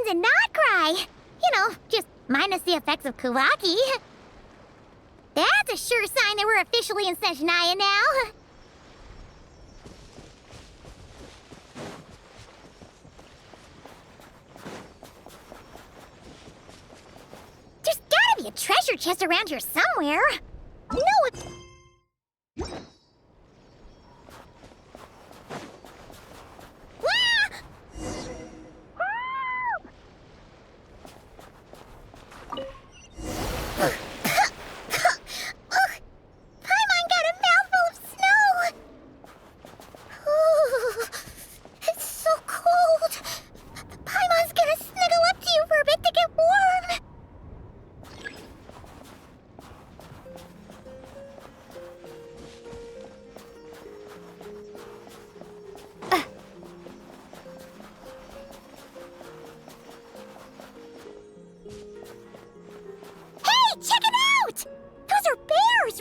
friends and not cry. You know, just minus the effects of Kuvaki. That's a sure sign that we're officially in Snezhnaya now. There's gotta be a treasure chest around here somewhere. No, it's...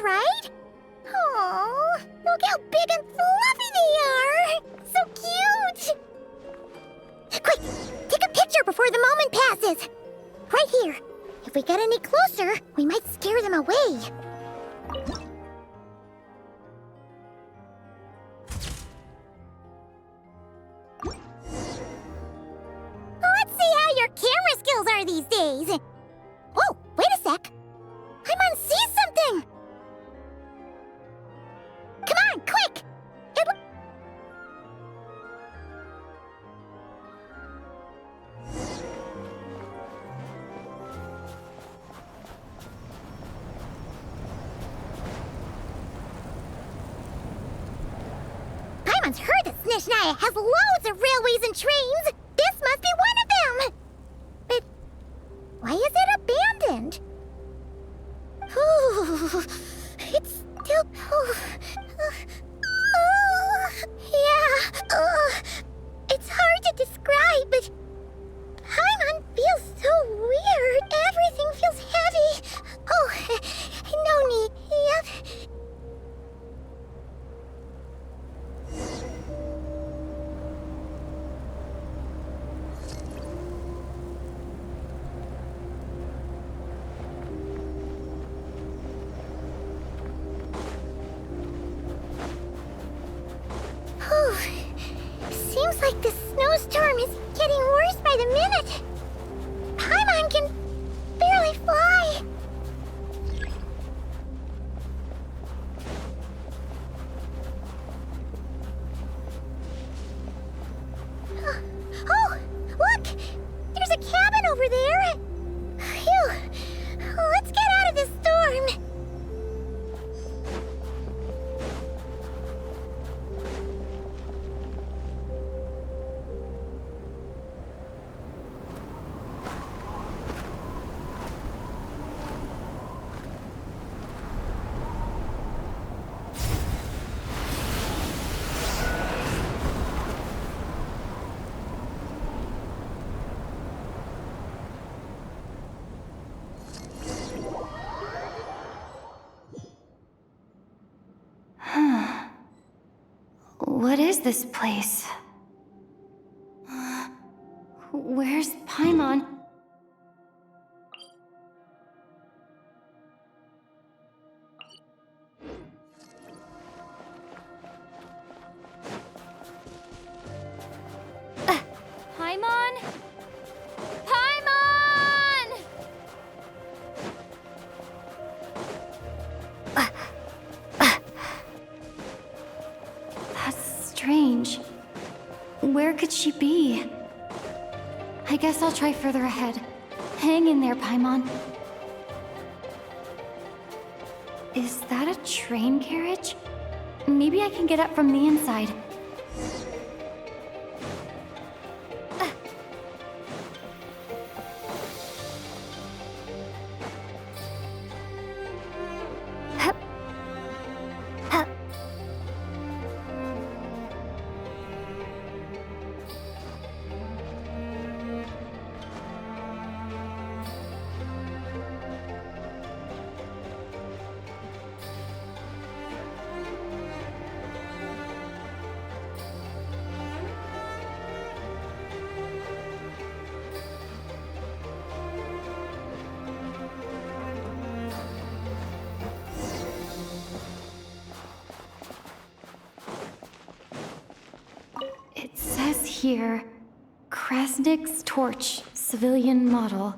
right? Aww, look how big and fluffy they are! So cute! Quick, take a picture before the moment passes! Right here. If we get any closer, we might scare them away. Let's see how your camera skills are these days. Oh, wait a sec. Paimon sees something! Come on, quick! Paimon's heard that Snezhnaya has loads of railways and trains! This must be one of them! But why is it abandoned? Oh, it's still... it's hard to describe, but Paimon feels so weird. Everything feels heavy. Oh, no need. Yep. Seems like the snowstorm is getting worse by the minute. Paimon can barely fly. Oh, look! There's a cabin over there. Phew. Let's get out of this storm. What is this place? Where's Paimon? Paimon? Paimon! Strange. Where could she be? I guess I'll try further ahead. Hang in there, Paimon. Is that a train carriage? Maybe I can get up from the inside. here. Krasnik's torch, civilian model.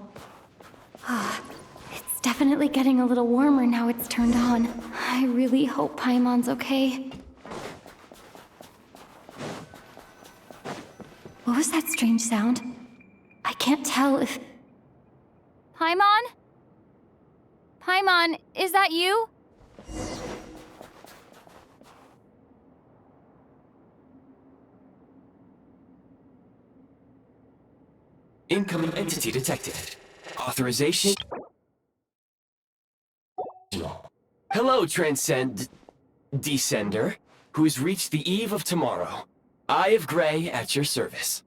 It's definitely getting a little warmer now it's turned on. I really hope Paimon's okay. What was that strange sound? I can't tell if... Paimon? Paimon, is that you? Incoming entity detected. Authorization. Hello, Descender, who's reached the eve of tomorrow. Eye of Grey at your service.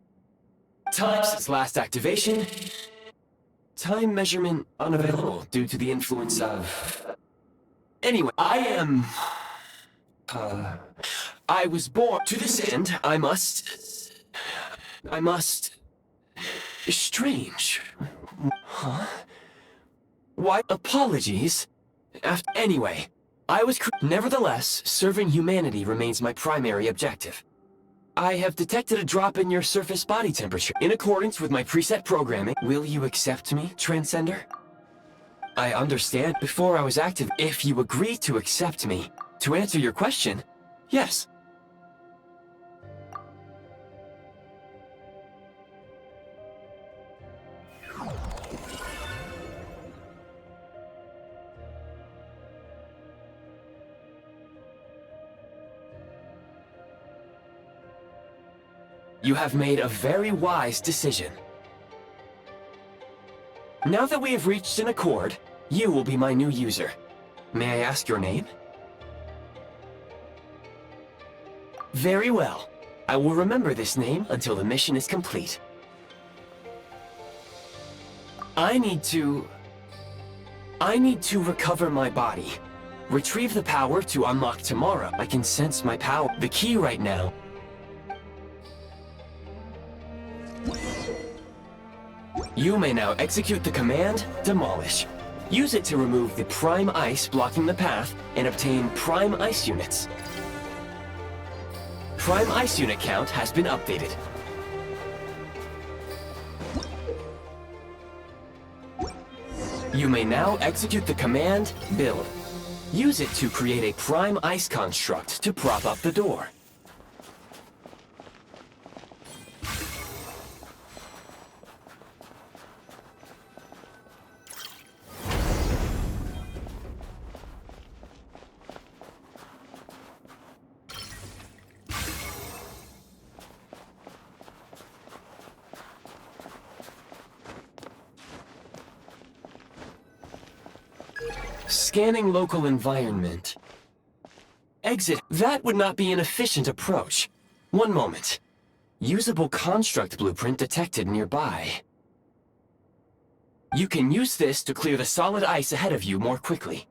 Time since last activation. Time measurement unavailable due to the influence of... Anyway, I was born to this end. I must... Strange. Huh? Why? Apologies. Anyway, I was... Nevertheless, serving humanity remains my primary objective. I have detected a drop in your surface body temperature. In accordance with my preset programming, will you accept me, Transcender? I understand. Before I was active, if you agree to accept me, to answer your question, yes. You have made a very wise decision. Now that we have reached an accord, you will be my new user. May I ask your name? Very well. I will remember this name until the mission is complete. I need to recover my body. Retrieve the power to unlock tomorrow. I can sense my power. The key right now. You may now execute the command, Demolish. Use it to remove the Prime Ice blocking the path and obtain Prime Ice units. Prime Ice unit count has been updated. You may now execute the command, Build. Use it to create a Prime Ice construct to prop up the door. Scanning local environment. Exit. That would not be an efficient approach. One moment. Usable construct blueprint detected nearby. You can use this to clear the solid ice ahead of you more quickly.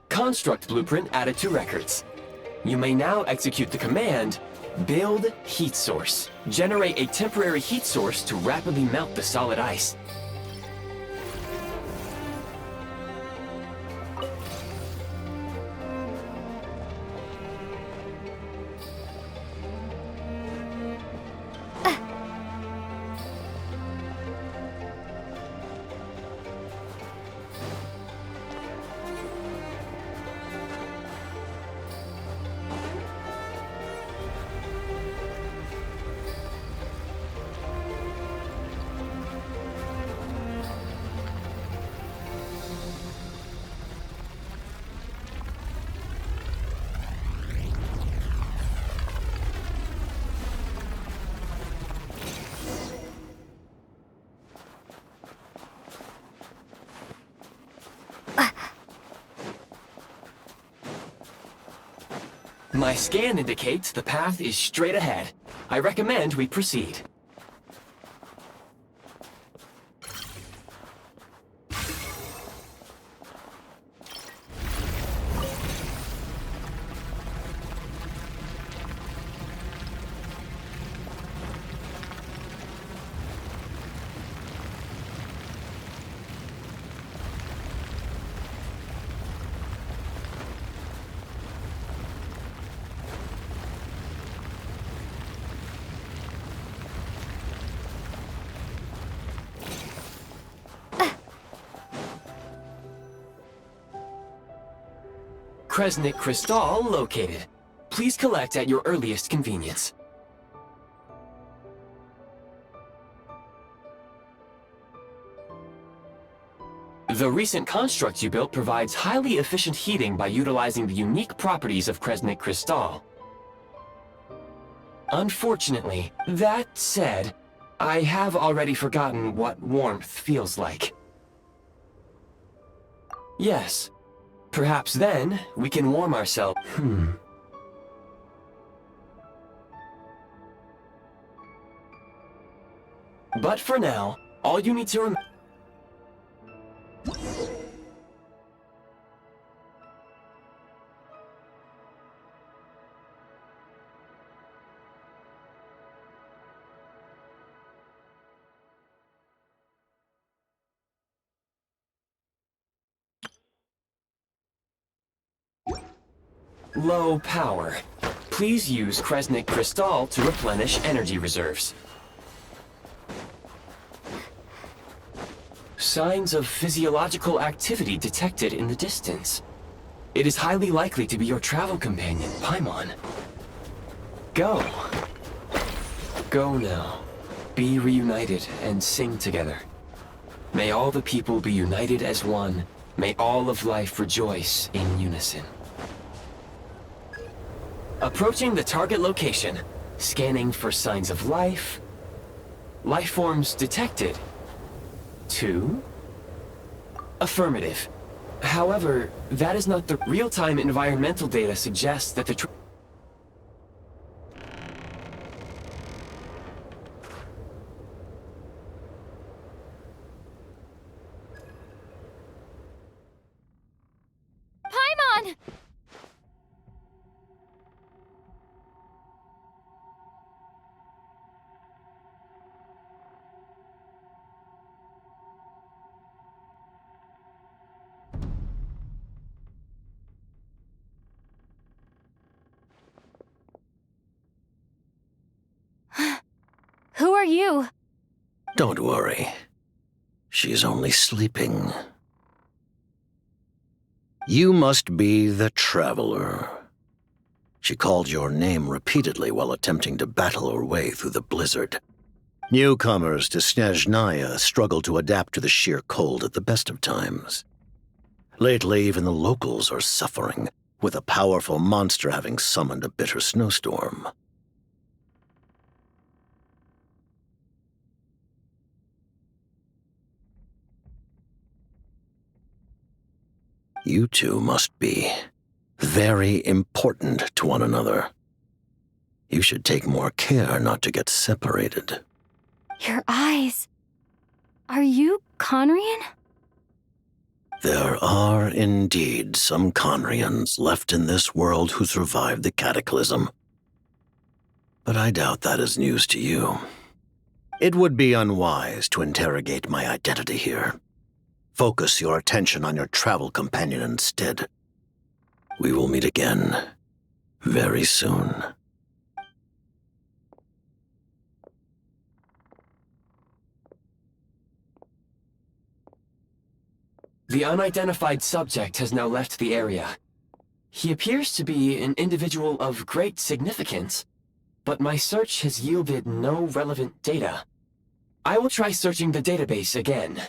Construct blueprint added to records. You may now execute the command, Build Heat Source. Generate a temporary heat source to rapidly melt the solid ice. My scan indicates the path is straight ahead. I recommend we proceed. Kresnik Crystal located. Please collect at your earliest convenience. The recent construct you built provides highly efficient heating by utilizing the unique properties of Kresnik Crystal. Unfortunately, that said, I have already forgotten what warmth feels like. Yes. Perhaps then, we can warm ourselves. But for now, all you need to remember... Low power. Please use Kresnik Crystal to replenish energy reserves. Signs of physiological activity detected in the distance. It is highly likely to be your travel companion, Paimon. Go. Go now. Be reunited and sing together. May all the people be united as one. May all of life rejoice in unison. Approaching the target location, scanning for signs of life. Life forms detected. 2. Affirmative. However, that is not the real-time environmental data suggests that the Paimon! Who are you? Don't worry. She's only sleeping. You must be the Traveler. She called your name repeatedly while attempting to battle her way through the blizzard. Newcomers to Snezhnaya struggle to adapt to the sheer cold at the best of times. Lately, even the locals are suffering, with a powerful monster having summoned a bitter snowstorm. You two must be very important to one another. You should take more care not to get separated. Your eyes. Are you Conrian? There are indeed some Conrians left in this world who survived the cataclysm. But I doubt that is news to you. It would be unwise to interrogate my identity here. Focus your attention on your travel companion instead. We will meet again very soon. The unidentified subject has now left the area. He appears to be an individual of great significance, but my search has yielded no relevant data. I will try searching the database again.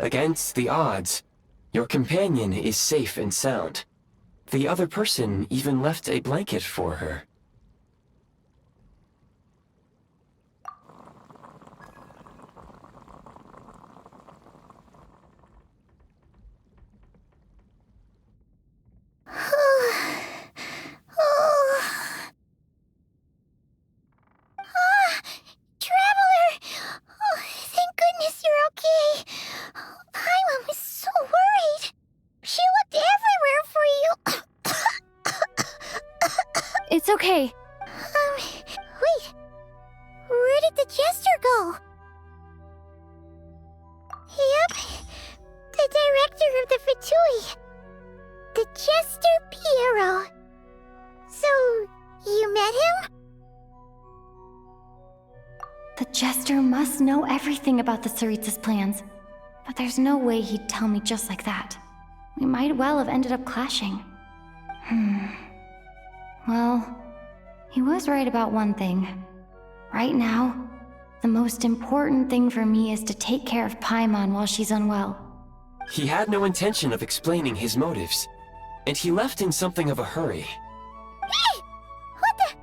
Against the odds, your companion is safe and sound. The other person even left a blanket for her. okay. Wait. Where did the jester go? Yep. The director of the Fatui. The Jester Piero. So, you met him? The Jester must know everything about the Tsaritsa's plans. But there's no way he'd tell me just like that. We might well have ended up clashing. Well, he was right about one thing. Right now, the most important thing for me is to take care of Paimon while she's unwell. He had no intention of explaining his motives, and he left in something of a hurry. Hey! What the?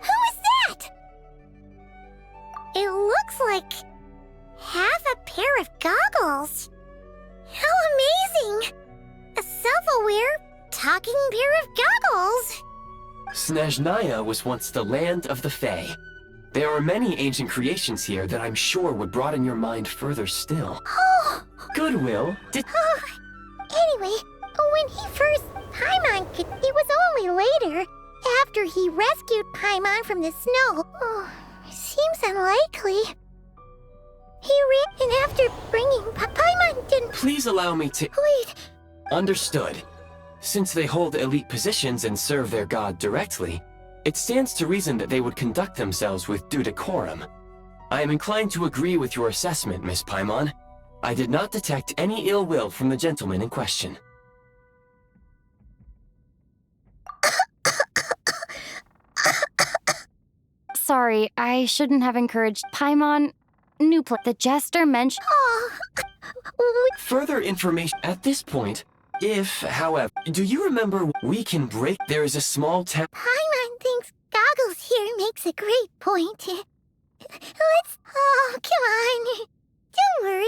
Who is that? It looks like half a pair of goggles. How amazing! A self-aware, talking pair of goggles. Snezhnaya was once the land of the Fae. There are many ancient creations here that I'm sure would broaden your mind further still. Oh! Goodwill, Anyway, when he first Paimon, it was only later, after he rescued Paimon from the snow. Oh, seems unlikely. He ran, and after bringing Paimon didn't... Please allow me to... Wait, Understood. Since they hold elite positions and serve their god directly, it stands to reason that they would conduct themselves with due decorum. I am inclined to agree with your assessment, Miss Paimon. I did not detect any ill will from the gentleman in question. Sorry, I shouldn't have encouraged Paimon. The Jester mentioned... oh... Further information at this point, if, however, do you remember we can break? There is a small town. Paimon thinks goggles here makes a great point. Let's... Oh, come on. Don't worry.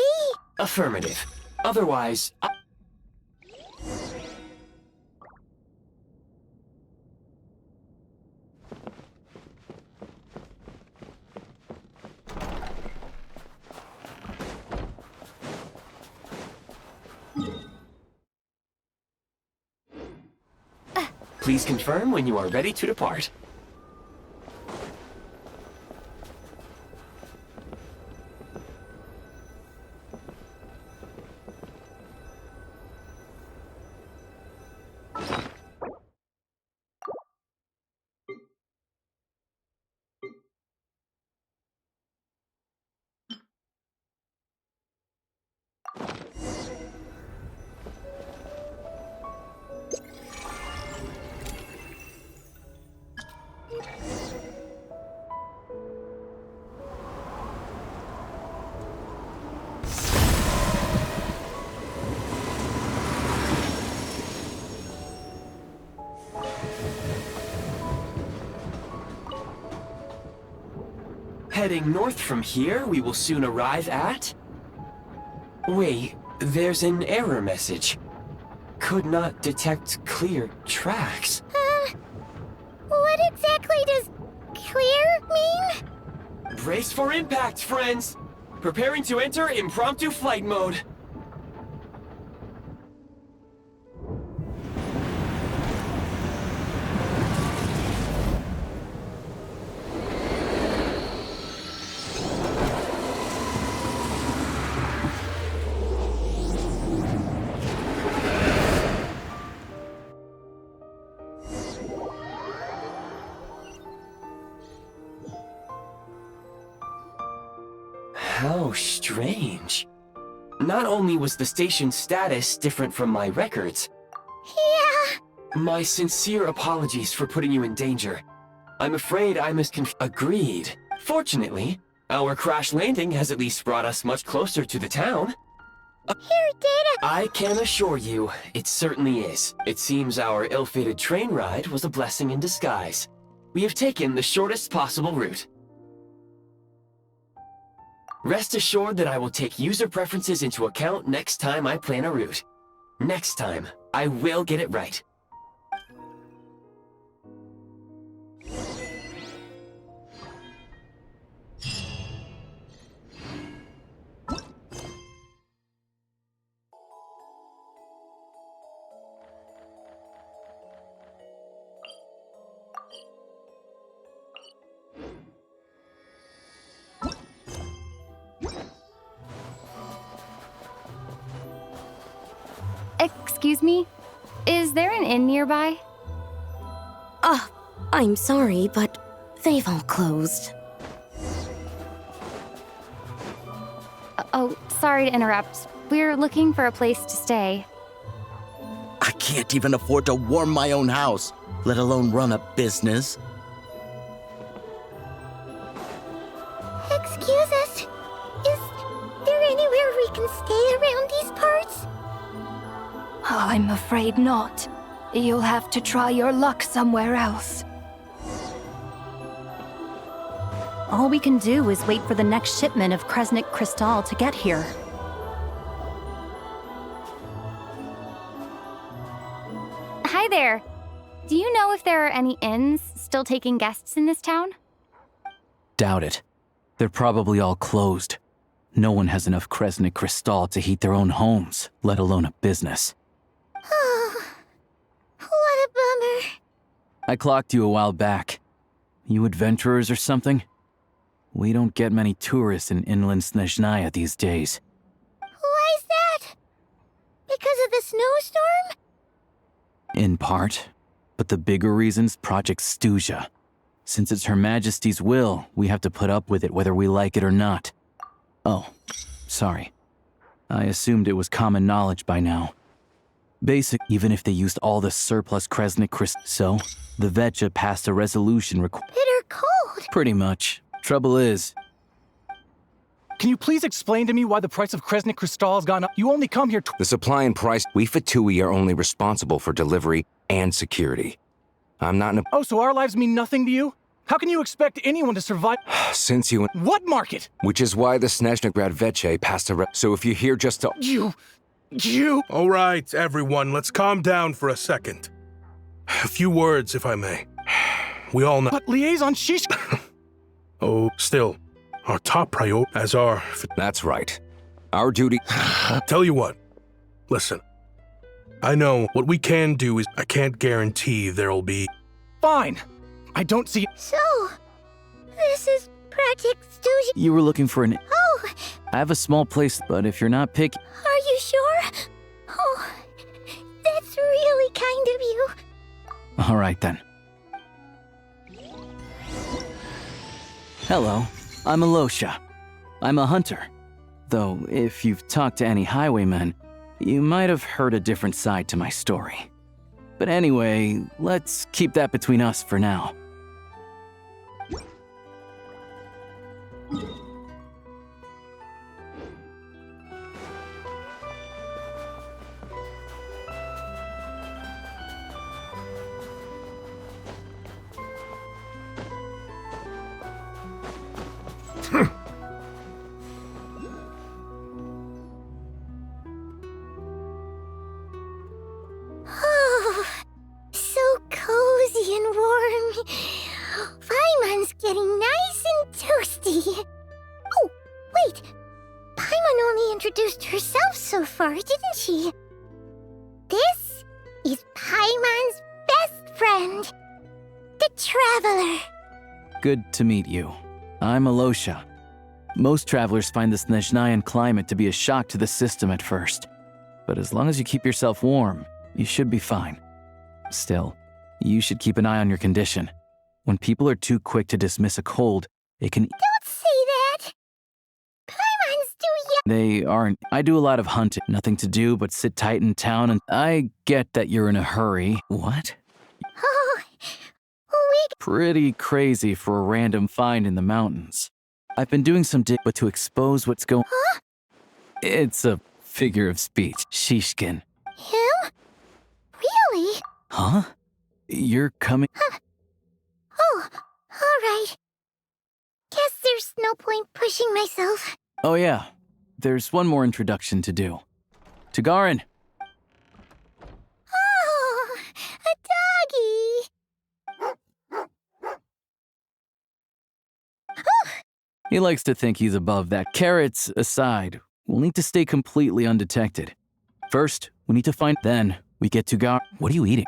Affirmative. Otherwise, please confirm when you are ready to depart. Heading north from here, we will soon arrive at... Wait, there's an error message. Could not detect clear tracks. What exactly does clear mean? Brace for impact, friends! Preparing to enter impromptu flight mode. How strange. Not only was the station's status different from my records, Yeah. my sincere apologies for putting you in danger. I'm afraid I Agreed. Fortunately, our crash landing has at least brought us much closer to the town. Here, Data. I can assure you, it certainly is. It seems our ill-fated train ride was a blessing in disguise. We have taken the shortest possible route. Rest assured that I will take user preferences into account next time I plan a route. Next time, I will get it right. Excuse me? Is there an inn nearby? I'm sorry, but they've all closed. Oh, sorry to interrupt. We're looking for a place to stay. I can't even afford to warm my own house, let alone run a business. Excuse us. Is there anywhere we can stay around these parts? I'm afraid not. You'll have to try your luck somewhere else. All we can do is wait for the next shipment of Kresnik Crystal to get here. Hi there. Do you know if there are any inns still taking guests in this town? Doubt it. They're probably all closed. No one has enough Kresnik Crystal to heat their own homes, let alone a business. Oh, what a bummer. I clocked you a while back. You adventurers or something? We don't get many tourists in inland Snezhnaya these days. Why is that? Because of the snowstorm? In part. But the bigger reason's Project Stuzha. Since it's Her Majesty's will, we have to put up with it whether we like it or not. Oh, sorry. I assumed it was common knowledge by now. Even if they used all the surplus Kresnik Crystal. So, the VII passed a resolution Bitter cold. Pretty much. Trouble is... Can you please explain to me why the price of Kresnik Crystal has gone up? You only come here The supply and price, we VII are only responsible for delivery and security. I'm not in a... Oh, so our lives mean nothing to you? How can you expect anyone to survive? Since you... What market? Which is why the Snezhnaya VII passed a So if you're here just to... You... All right, everyone, let's calm down for a second. A few words, if I may. We all know... But liaison shish... Oh, still, our top priority as our... That's right. Our duty... Tell you what, listen. I know what we can do is I can't guarantee there'll be... Fine. I don't see... So, this is Project Stuzha. You were looking for an... Oh, I have a small place, but if you're not picky... are you sure? Oh, that's really kind of you. All right, then. Hello, I'm Alosha. I'm a hunter. Though, if you've talked to any highwaymen, you might have heard a different side to my story. But anyway, let's keep that between us for now. Oh, so cozy and warm. Paimon's getting nice and toasty. Oh, wait. Paimon only introduced herself so far, didn't she? This is Paimon's best friend, the Traveler. Good to meet you. I'm Alosha. Most travelers find the Snezhnayan climate to be a shock to the system at first. But as long as you keep yourself warm, you should be fine. Still, you should keep an eye on your condition. When people are too quick to dismiss a cold, it can... Don't say that. Paimon's too young. They aren't. I do a lot of hunting. Nothing to do but sit tight in town, and I get that you're in a hurry. What? Oh, we... Pretty crazy for a random find in the mountains. I've been doing some but to expose what's going... Huh? It's a figure of speech. Shishkin. Him? Really? Huh? You're coming... Oh, all right. Guess there's no point pushing myself. Oh yeah. There's one more introduction to do. Tagarin. Oh, a doggy. He likes to think he's above that. Carrots aside, we'll need to stay completely undetected. First, we need to find... Then, we get to Gar... What are you eating?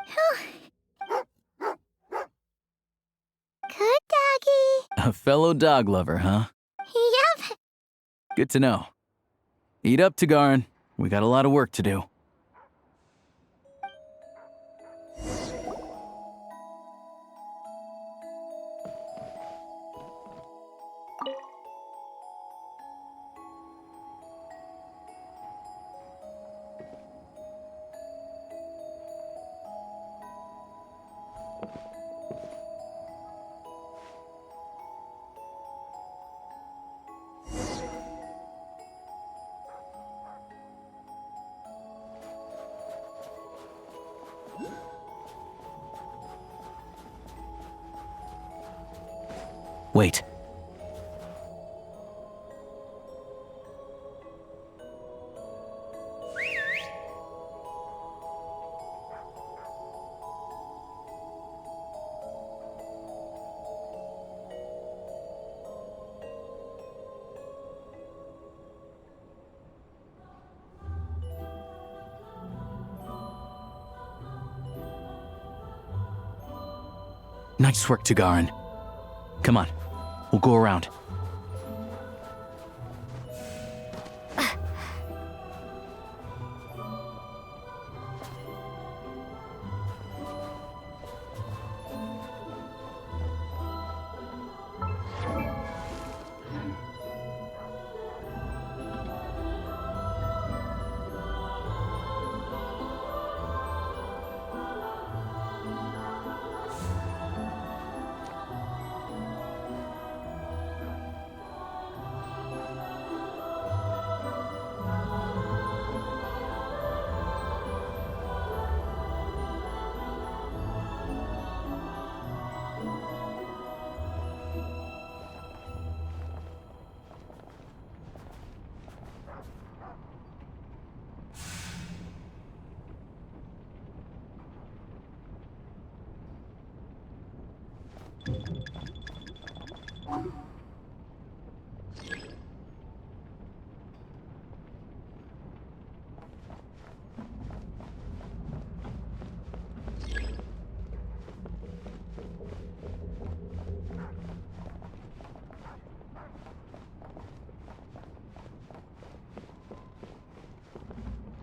Good doggy. A fellow dog lover, huh? Yep. Good to know. Eat up, Tagarin. We got a lot of work to do. Wait. Nice work, Tagarin. Come on, we'll go around.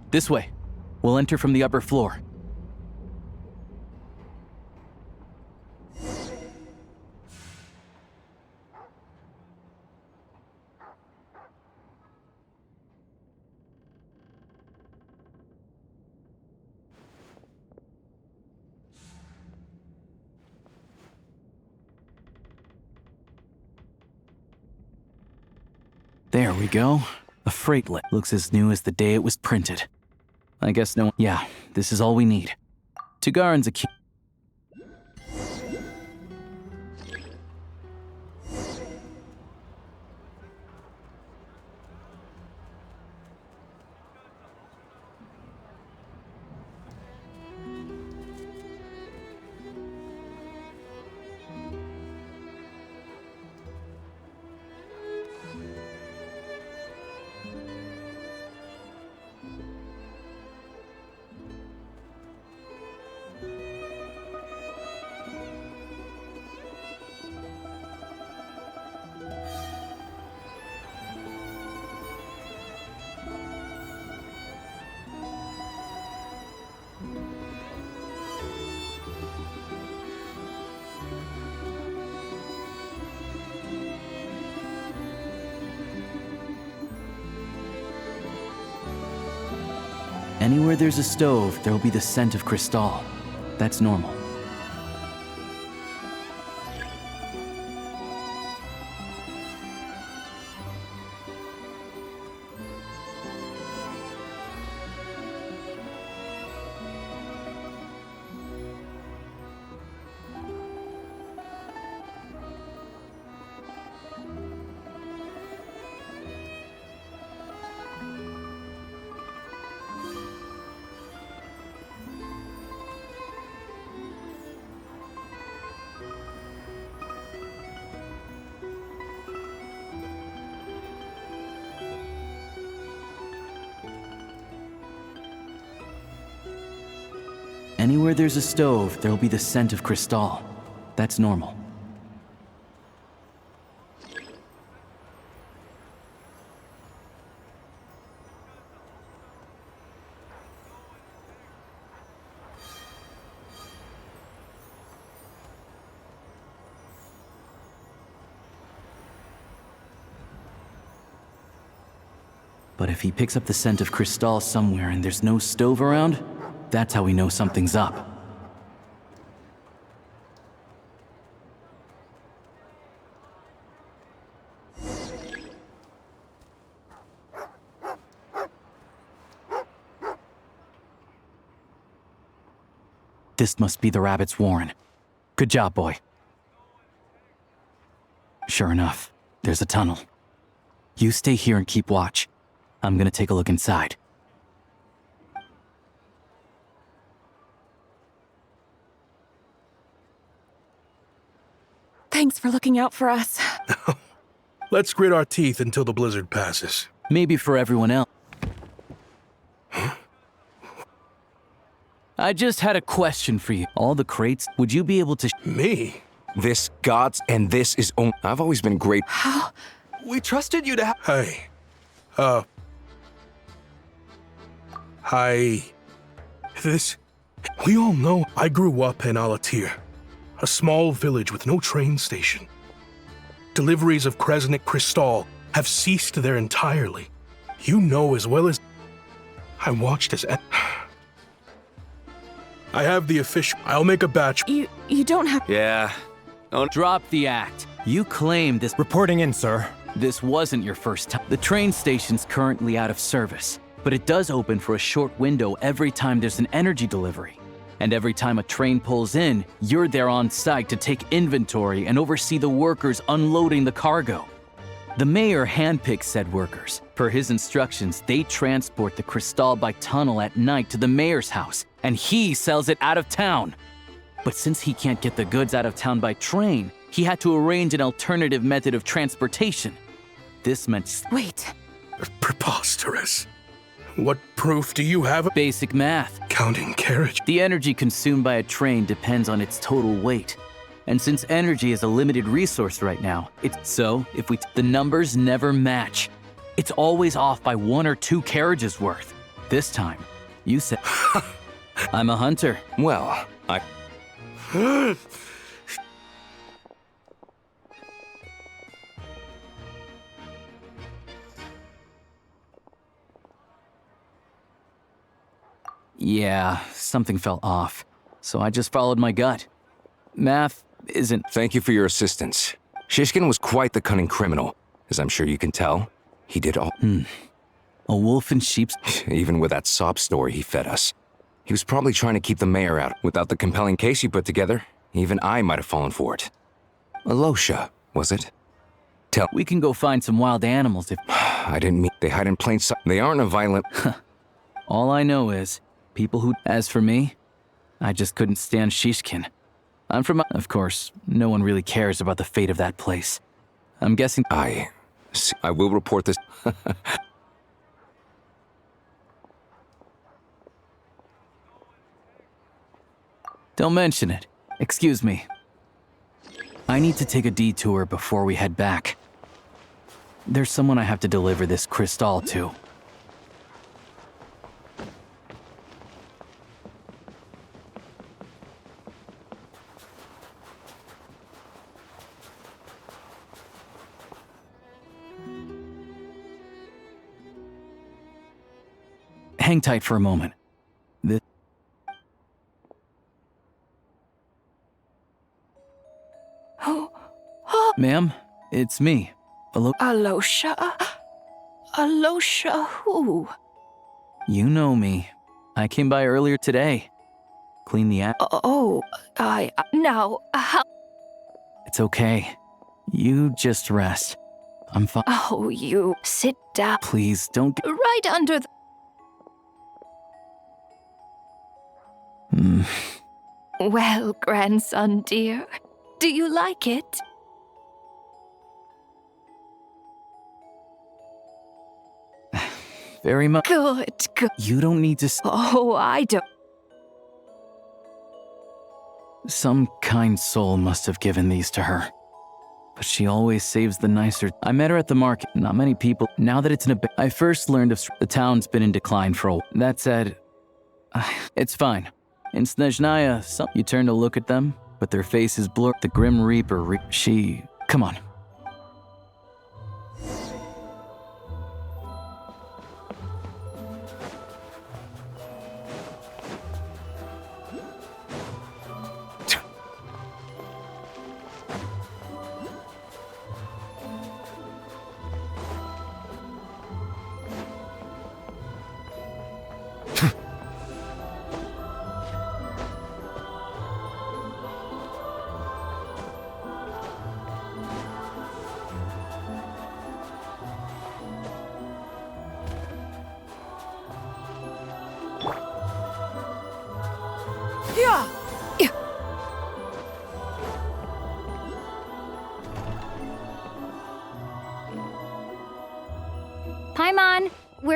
This way. We'll enter from the upper floor. There we go. A freightlet. Looks as new as the day it was printed. I guess no one... Yeah, this is all we need. Tagarin's a key... Anywhere there's a stove, there'll be the scent of Crystal. That's normal. Anywhere there's a stove, there'll be the scent of Crystal. That's normal. But if he picks up the scent of Crystal somewhere and there's no stove around, that's how we know something's up. This must be the rabbit's warren. Good job, boy. Sure enough, there's a tunnel. You stay here and keep watch. I'm gonna take a look inside. Thanks for looking out for us. Let's grit our teeth until the blizzard passes. Maybe for everyone else. I just had a question for you. All the crates, would you be able to... Me? This gods and this is only... I've always been great. How? We trusted you to have... Hey. Hi. We all know I grew up in Alatir, a small village with no train station. Deliveries of Kresnik Crystal have ceased there entirely. You know as well as... I watched as... I have the official... I'll make a batch... You don't have... Yeah. Don't drop the act. You claimed this... Reporting in, sir. This wasn't your first time. The train station's currently out of service, but it does open for a short window every time there's an energy delivery. And every time a train pulls in, you're there on site to take inventory and oversee the workers unloading the cargo. The mayor handpicks said workers. Per his instructions, they transport the crystal by tunnel at night to the mayor's house, and he sells it out of town. But since he can't get the goods out of town by train, he had to arrange an alternative method of transportation. This meant... Wait. Preposterous. What proof do you have? Basic math. Counting carriage. The energy consumed by a train depends on its total weight. And since energy is a limited resource right now, the numbers never match. It's always off by 1 or 2 carriages worth. This time, you said... I'm a hunter. Well, I... Yeah, something fell off. So I just followed my gut. Math isn't... Thank you for your assistance. Shishkin was quite the cunning criminal, as I'm sure you can tell. He did all... A wolf in sheep's... Even with that sob story he fed us. He was probably trying to keep the mayor out. Without the compelling case you put together, even I might have fallen for it. Alosha, was it? We can go find some wild animals if... I didn't mean... They hide in plain sight. They aren't a violent... All I know is, people who... As for me, I just couldn't stand Shishkin. I'm from... Of course, no one really cares about the fate of that place. I'm guessing... I will report this... Don't mention it. Excuse me. I need to take a detour before we head back. There's someone I have to deliver this crystal to. Hang tight for a moment. Ma'am, it's me. Alosha? Alosha who? You know me. I came by earlier today. Clean the act. Now, how? It's okay. You just rest. I'm fine. Oh, you sit down. Please, don't get... Right under the... Well, grandson dear, do you like it? Very much. Good. You don't need to... Oh, I don't... Some kind soul must have given these to her. But she always saves the nicer... I met her at the market. Not many people... Now that it's in a... I first learned of... The town's been in decline for a while. That said... it's fine. In Snezhnaya, you turn to look at them, but their faces blur. The Grim Reaper... Come on.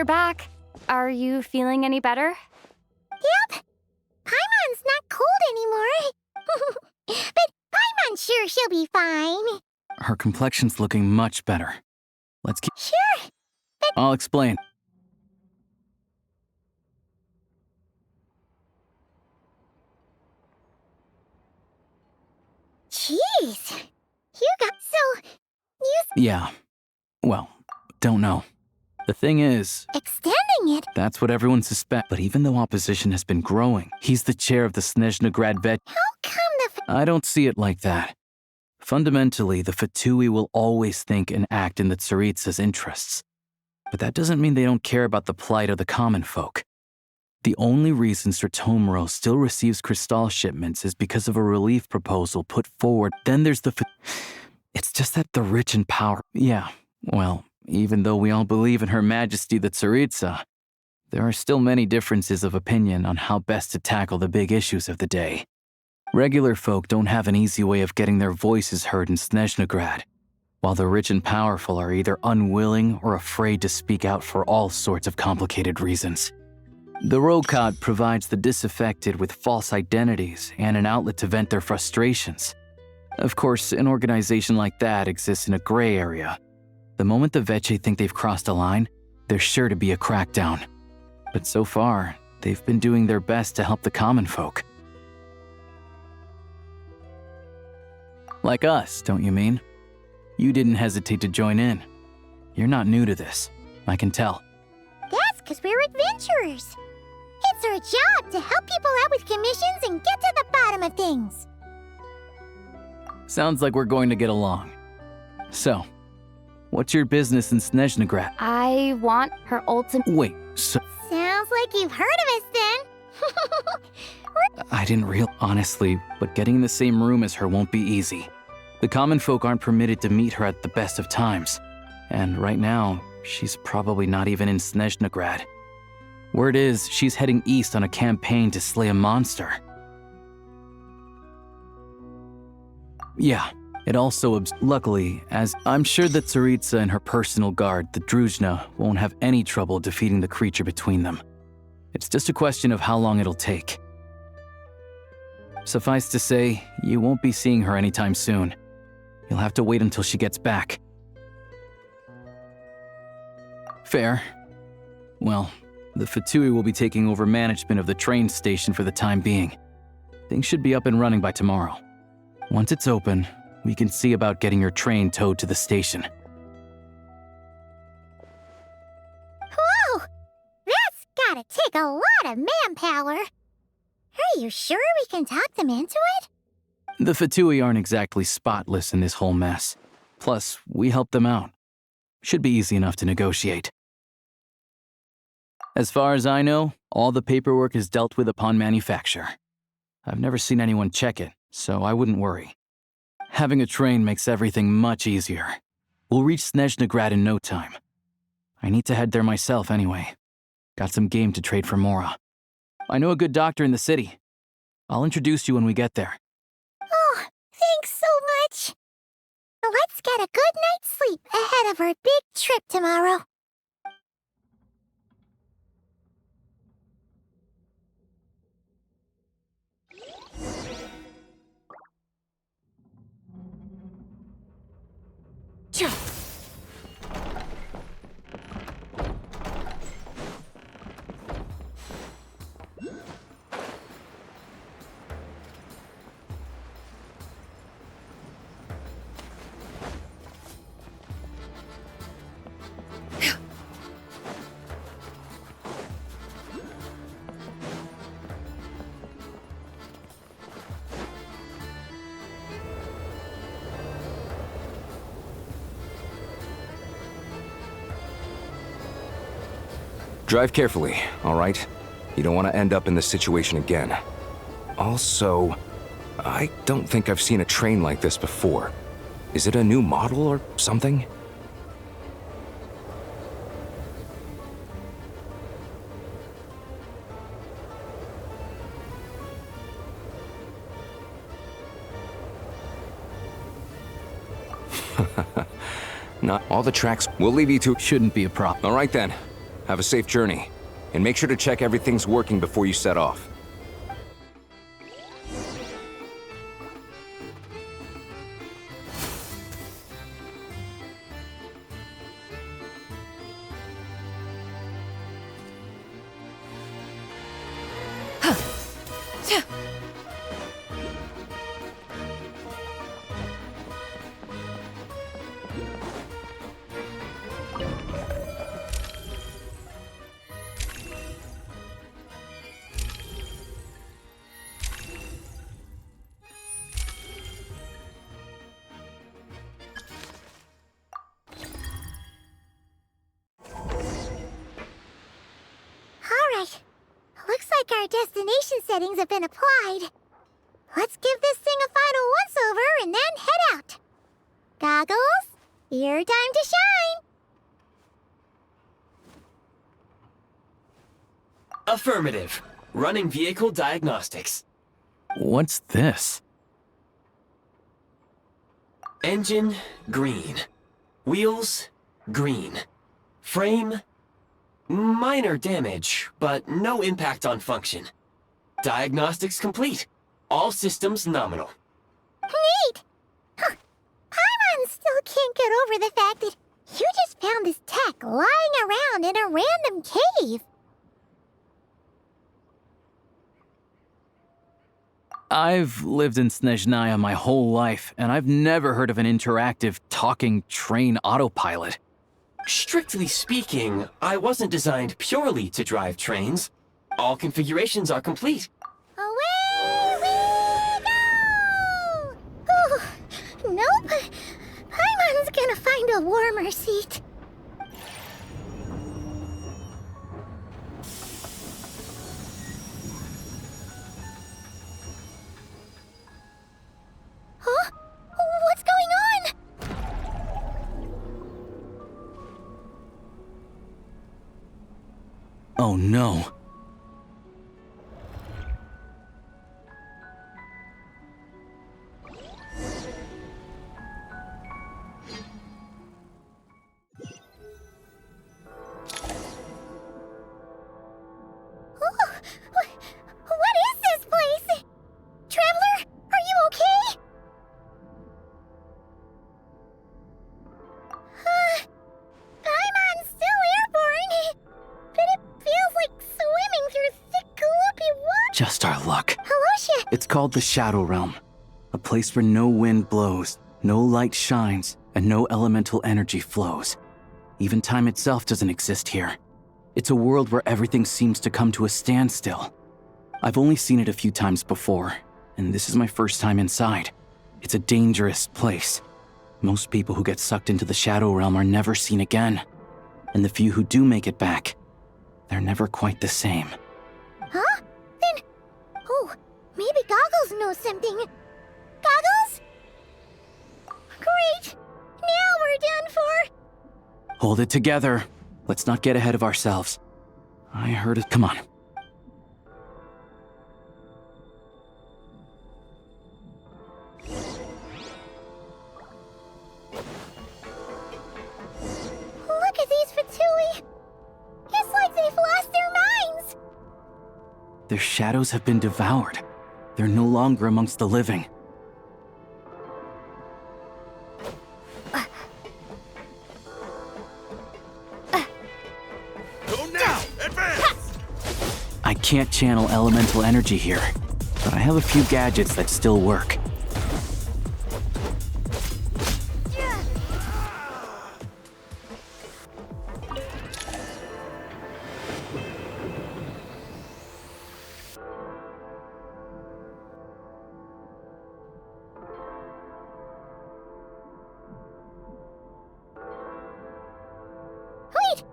we're back. Are you feeling any better? Yep. Paimon's not cold anymore. But Paimon's sure she'll be fine. Her complexion's looking much better. Let's keep... Sure. I'll explain. Jeez. You got so... Yeah. Well, don't know. The thing is... Extending it? That's what everyone suspects. But even though opposition has been growing, he's the chair of the Snezhnaya VII. How come the... I don't see it like that. Fundamentally, the Fatui will always think and act in the Tsaritsa's interests. But that doesn't mean they don't care about the plight of the common folk. The only reason Sir Tomoro still receives Crystal shipments is because of a relief proposal put forward. Then there's the... It's just that the rich and power... Yeah, well, even though we all believe in Her Majesty the Tsaritsa, there are still many differences of opinion on how best to tackle the big issues of the day. Regular folk don't have an easy way of getting their voices heard in Snezhnaya, while the rich and powerful are either unwilling or afraid to speak out for all sorts of complicated reasons. The Rokad provides the disaffected with false identities and an outlet to vent their frustrations. Of course, an organization like that exists in a gray area. The moment the Veche think they've crossed a line, there's sure to be a crackdown. But so far, they've been doing their best to help the common folk. Like us, don't you mean? You didn't hesitate to join in. You're not new to this, I can tell. That's because we're adventurers. It's our job to help people out with commissions and get to the bottom of things. Sounds like we're going to get along. So, what's your business in Snezhnaya? I want her ultimate... Wait, so... Sounds like you've heard of us then. I didn't honestly, but getting in the same room as her won't be easy. The common folk aren't permitted to meet her at the best of times. And right now, she's probably not even in Snezhnaya. Word is, she's heading east on a campaign to slay a monster. Yeah, it also luckily, as I'm sure that Tsaritsa and her personal guard, the Druzhna, won't have any trouble defeating the creature between them. It's just a question of how long it'll take. Suffice to say, you won't be seeing her anytime soon. You'll have to wait until she gets back. Fair. Well, the Fatui will be taking over management of the train station for the time being. Things should be up and running by tomorrow. Once it's open, we can see about getting your train towed to the station. Whoa! That's gotta take a lot of manpower. Are you sure we can talk them into it? The Fatui aren't exactly spotless in this whole mess. Plus, we helped them out. Should be easy enough to negotiate. As far as I know, all the paperwork is dealt with upon manufacture. I've never seen anyone check it, so I wouldn't worry. Having a train makes everything much easier. We'll reach Snezhnaya in no time. I need to head there myself anyway. Got some game to trade for Mora. I know a good doctor in the city. I'll introduce you when we get there. Oh, thanks so much. Let's get a good night's sleep ahead of our big trip tomorrow. Drive carefully, all right? You don't want to end up in this situation again. Also, I don't think I've seen a train like this before. Is it a new model or something? Not all the tracks. We'll leave you to... Shouldn't be a problem. All right then. Have a safe journey. And make sure to check everything's working before you set off. Alright. Looks like our destination settings have been applied. Let's give this thing a final once-over and then head out. Goggles, your time to shine! Affirmative. Running vehicle diagnostics. What's this? Engine, green. Wheels, green. Frame, minor damage, but no impact on function. Diagnostics complete. All systems nominal. Neat! Huh. Paimon still can't get over the fact that you just found this tech lying around in a random cave. I've lived in Snezhnaya my whole life, and I've never heard of an interactive, talking train autopilot. Strictly speaking, I wasn't designed purely to drive trains. All configurations are complete. Away we go! Ooh, nope. Paimon's gonna find a warmer seat. Huh? What's going on? Oh no. What is this place? Traveler, are you okay? Paimon's still airborne, but it feels like swimming through thick, gloopy water. Just our luck. Halosha! It's called the Shadow Realm. A place where no wind blows, no light shines, and no elemental energy flows. Even time itself doesn't exist here. It's a world where everything seems to come to a standstill. I've only seen it a few times before, and this is my first time inside. It's a dangerous place. Most people who get sucked into the Shadow Realm are never seen again. And the few who do make it back, they're never quite the same. Huh? Then... Oh, maybe Goggles knows something. Goggles? Great! Now we're done for! Hold it together. Let's not get ahead of ourselves. I heard it. Come on. Look at these Fatui! It's like they've lost their minds! Their shadows have been devoured. They're no longer amongst the living. Go now! Advance! I can't channel elemental energy here, but I have a few gadgets that still work. Wait!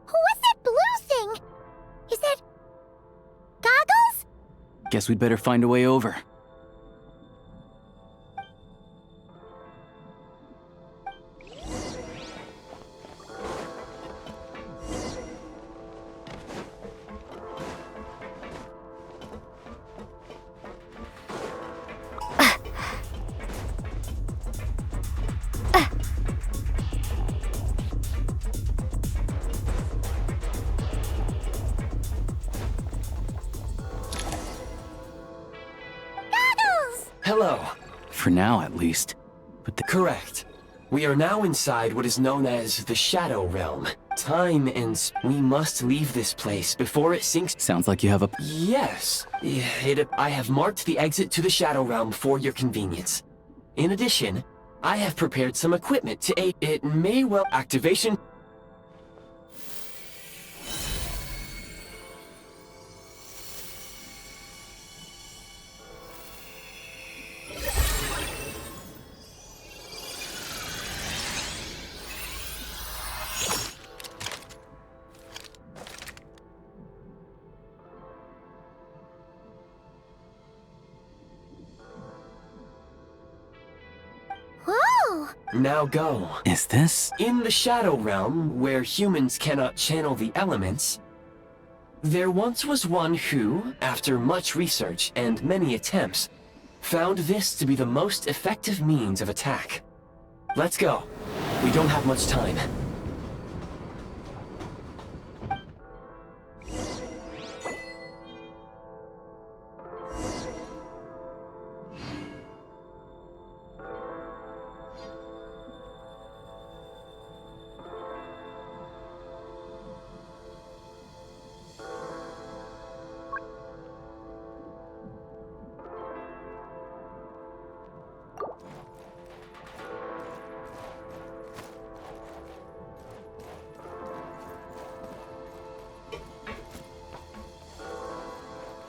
What's that blue thing? Is that... Goggles? Guess we'd better find a way over. For now, at least. But Correct. We are now inside what is known as the Shadow Realm. Time and we must leave this place before it sinks. Sounds like you have a... Yes. I have marked the exit to the Shadow Realm for your convenience. In addition, I have prepared some equipment to aid. It may well... Activation... Now go. Is this? In the Shadow Realm, where humans cannot channel the elements, there once was one who, after much research and many attempts, found this to be the most effective means of attack. Let's go. We don't have much time.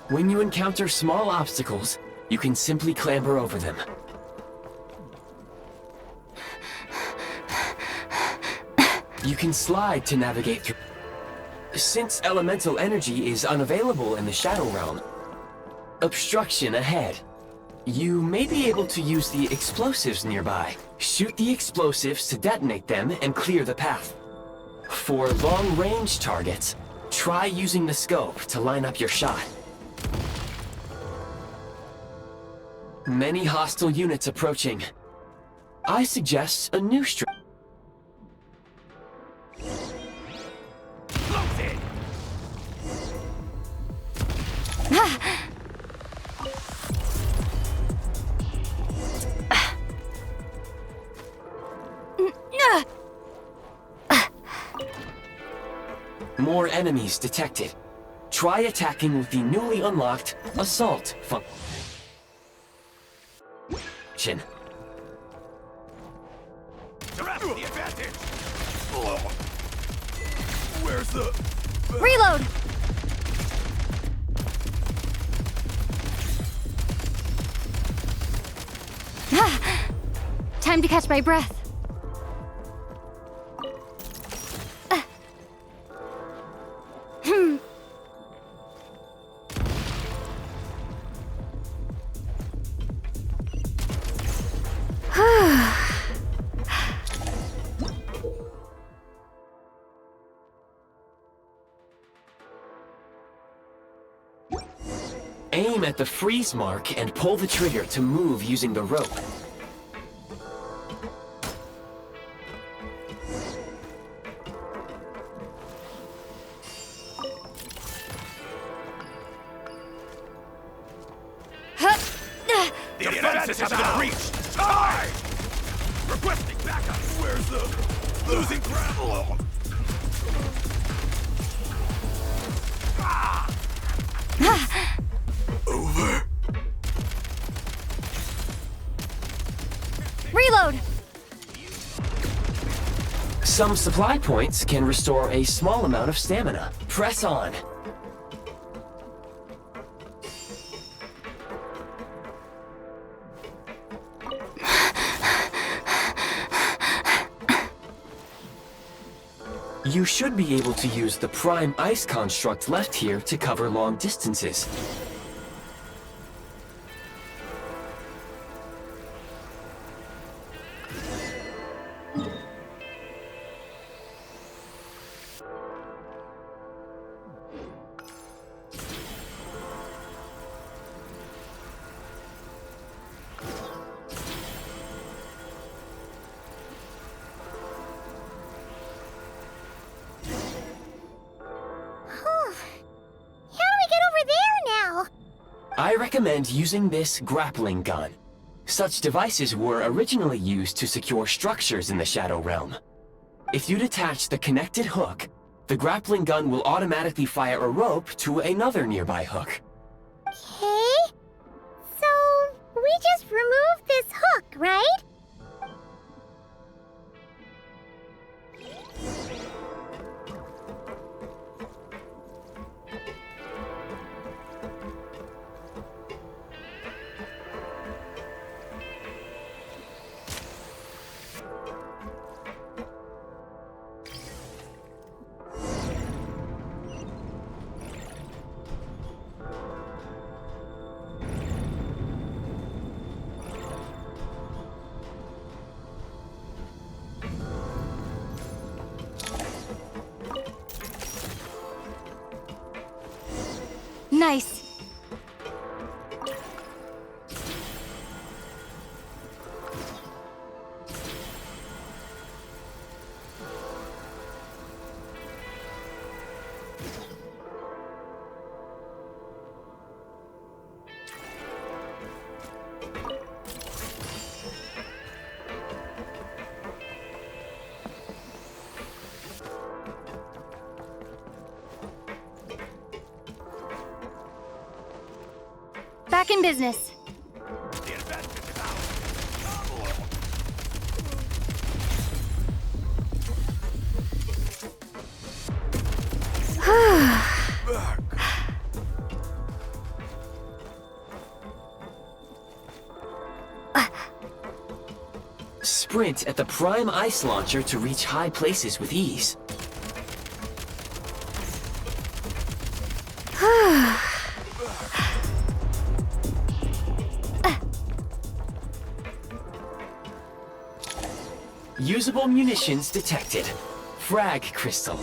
When you encounter small obstacles, you can simply clamber over them. You can slide to navigate through. Since elemental energy is unavailable in the Shadow Realm, obstruction ahead. You may be able to use the explosives nearby. Shoot the explosives to detonate them and clear the path. For long-range targets, try using the scope to line up your shot. Many hostile units approaching. I suggest a new strategy. More enemies detected. Try attacking with the newly unlocked Assault function. The advantage. Where's the... Reload! Time to catch my breath. Aim at the freeze mark and pull the trigger to move using the rope. The defenses have been breached! Time! Requesting backup! Where's the... losing ground? Over. Reload! Some supply points can restore a small amount of stamina. Press on. You should be able to use the Prime Ice construct left here to cover long distances. I recommend using this grappling gun. Such devices were originally used to secure structures in the Shadow Realm. If you detach the connected hook, the grappling gun will automatically fire a rope to another nearby hook. Okay. So, we just removed this hook, right? Nice. Back in business. Sprint at the prime ice launcher to reach high places with ease. Usable munitions detected. Frag crystal.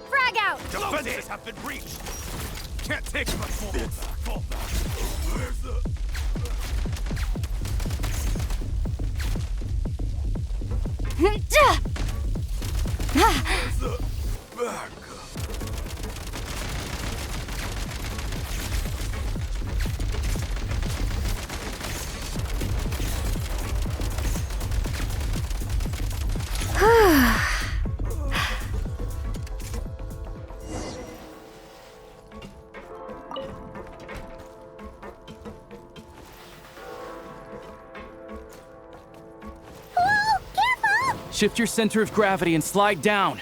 Frag out! Defenses have been breached! Can't take much more. Fall back. Where's the... Where's the backup? Shift your center of gravity and slide down.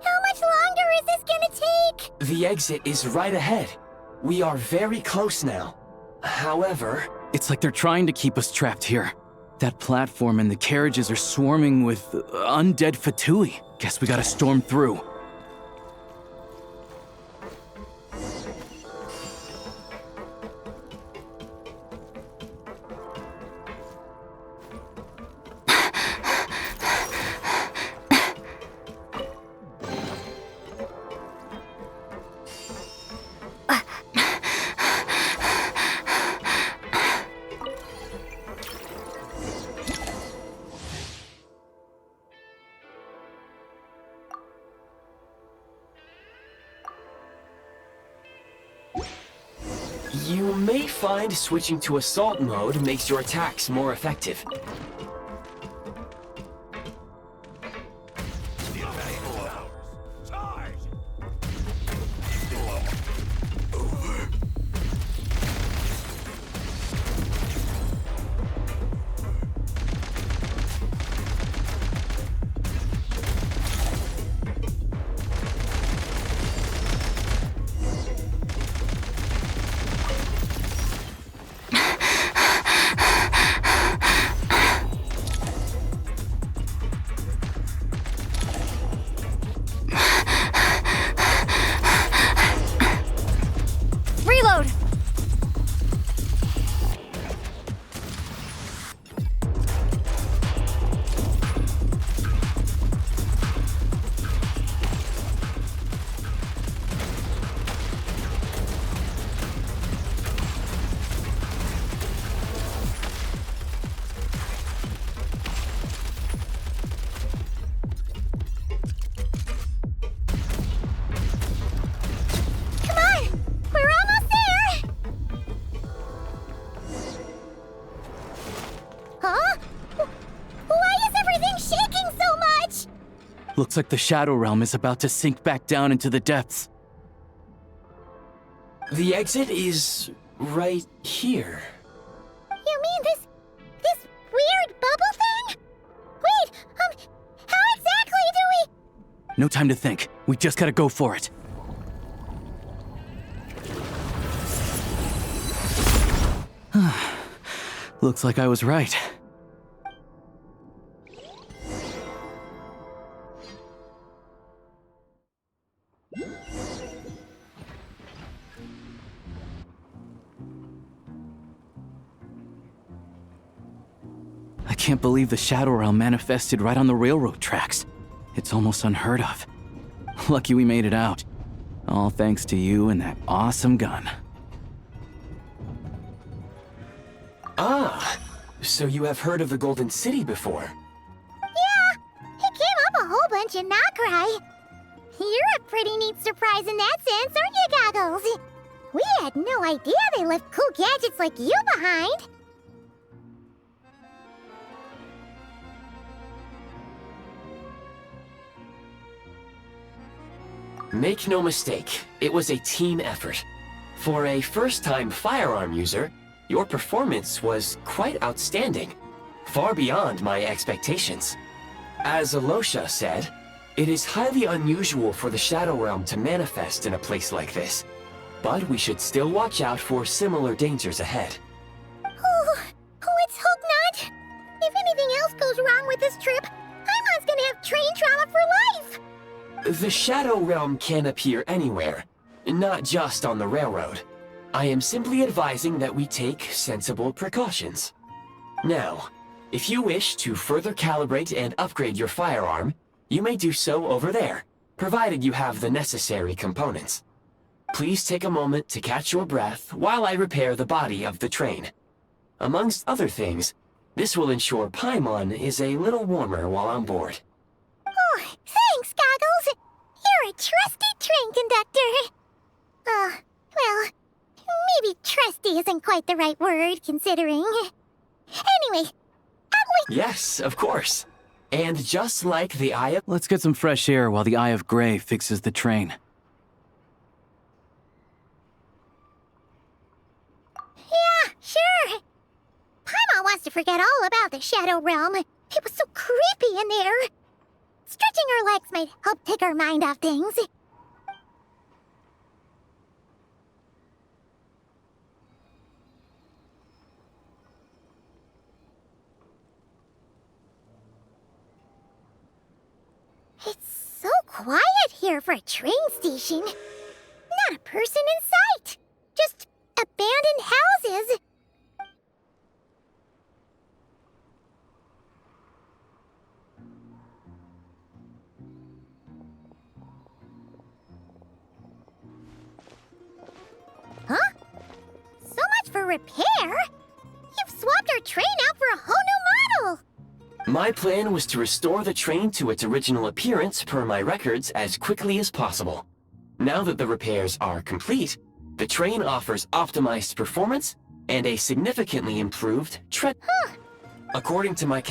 How much longer is this gonna take? The exit is right ahead. We are very close now. However... It's like they're trying to keep us trapped here. That platform and the carriages are swarming with undead Fatui. Guess we gotta storm through. You may find switching to assault mode makes your attacks more effective. Looks like the Shadow Realm is about to sink back down into the depths. The exit is right here. You mean this weird bubble thing? Wait, how exactly do we... No time to think. We just gotta go for it. Looks like I was right. I can't believe the Shadow Realm manifested right on the railroad tracks. It's almost unheard of. Lucky we made it out. All thanks to you and that awesome gun. Ah, so you have heard of the Golden City before? Yeah, it came up a whole bunch in Nokrai. You're a pretty neat surprise in that sense, aren't you, Goggles? We had no idea they left cool gadgets like you behind. Make no mistake, it was a team effort. For a first-time firearm user, your performance was quite outstanding, far beyond my expectations. As Alosha said, it is highly unusual for the Shadow Realm to manifest in a place like this, but we should still watch out for similar dangers ahead. Oh, let's hope not. If anything else goes wrong with this trip, Paimon's gonna have train trauma for life. The Shadow Realm can appear anywhere, not just on the railroad. I am simply advising that we take sensible precautions. Now, if you wish to further calibrate and upgrade your firearm, you may do so over there, provided you have the necessary components. Please take a moment to catch your breath while I repair the body of the train. Amongst other things, this will ensure Paimon is a little warmer while on board. Oh, thanks, Goggles. You're a trusty train conductor. Well, maybe trusty isn't quite the right word, considering. Anyway, at least... Yes, of course. And just like the Eye of... Let's get some fresh air while the Eye of Grey fixes the train. Yeah, sure. Paimon wants to forget all about the Shadow Realm. It was so creepy in there. Stretching our legs might help take our mind off things. It's so quiet here for a train station. Not a person in sight. Just abandoned houses. Huh? So much for repair? You've swapped our train out for a whole new model! My plan was to restore the train to its original appearance per my records as quickly as possible. Now that the repairs are complete, the train offers optimized performance and a significantly improved tread. Huh. According to my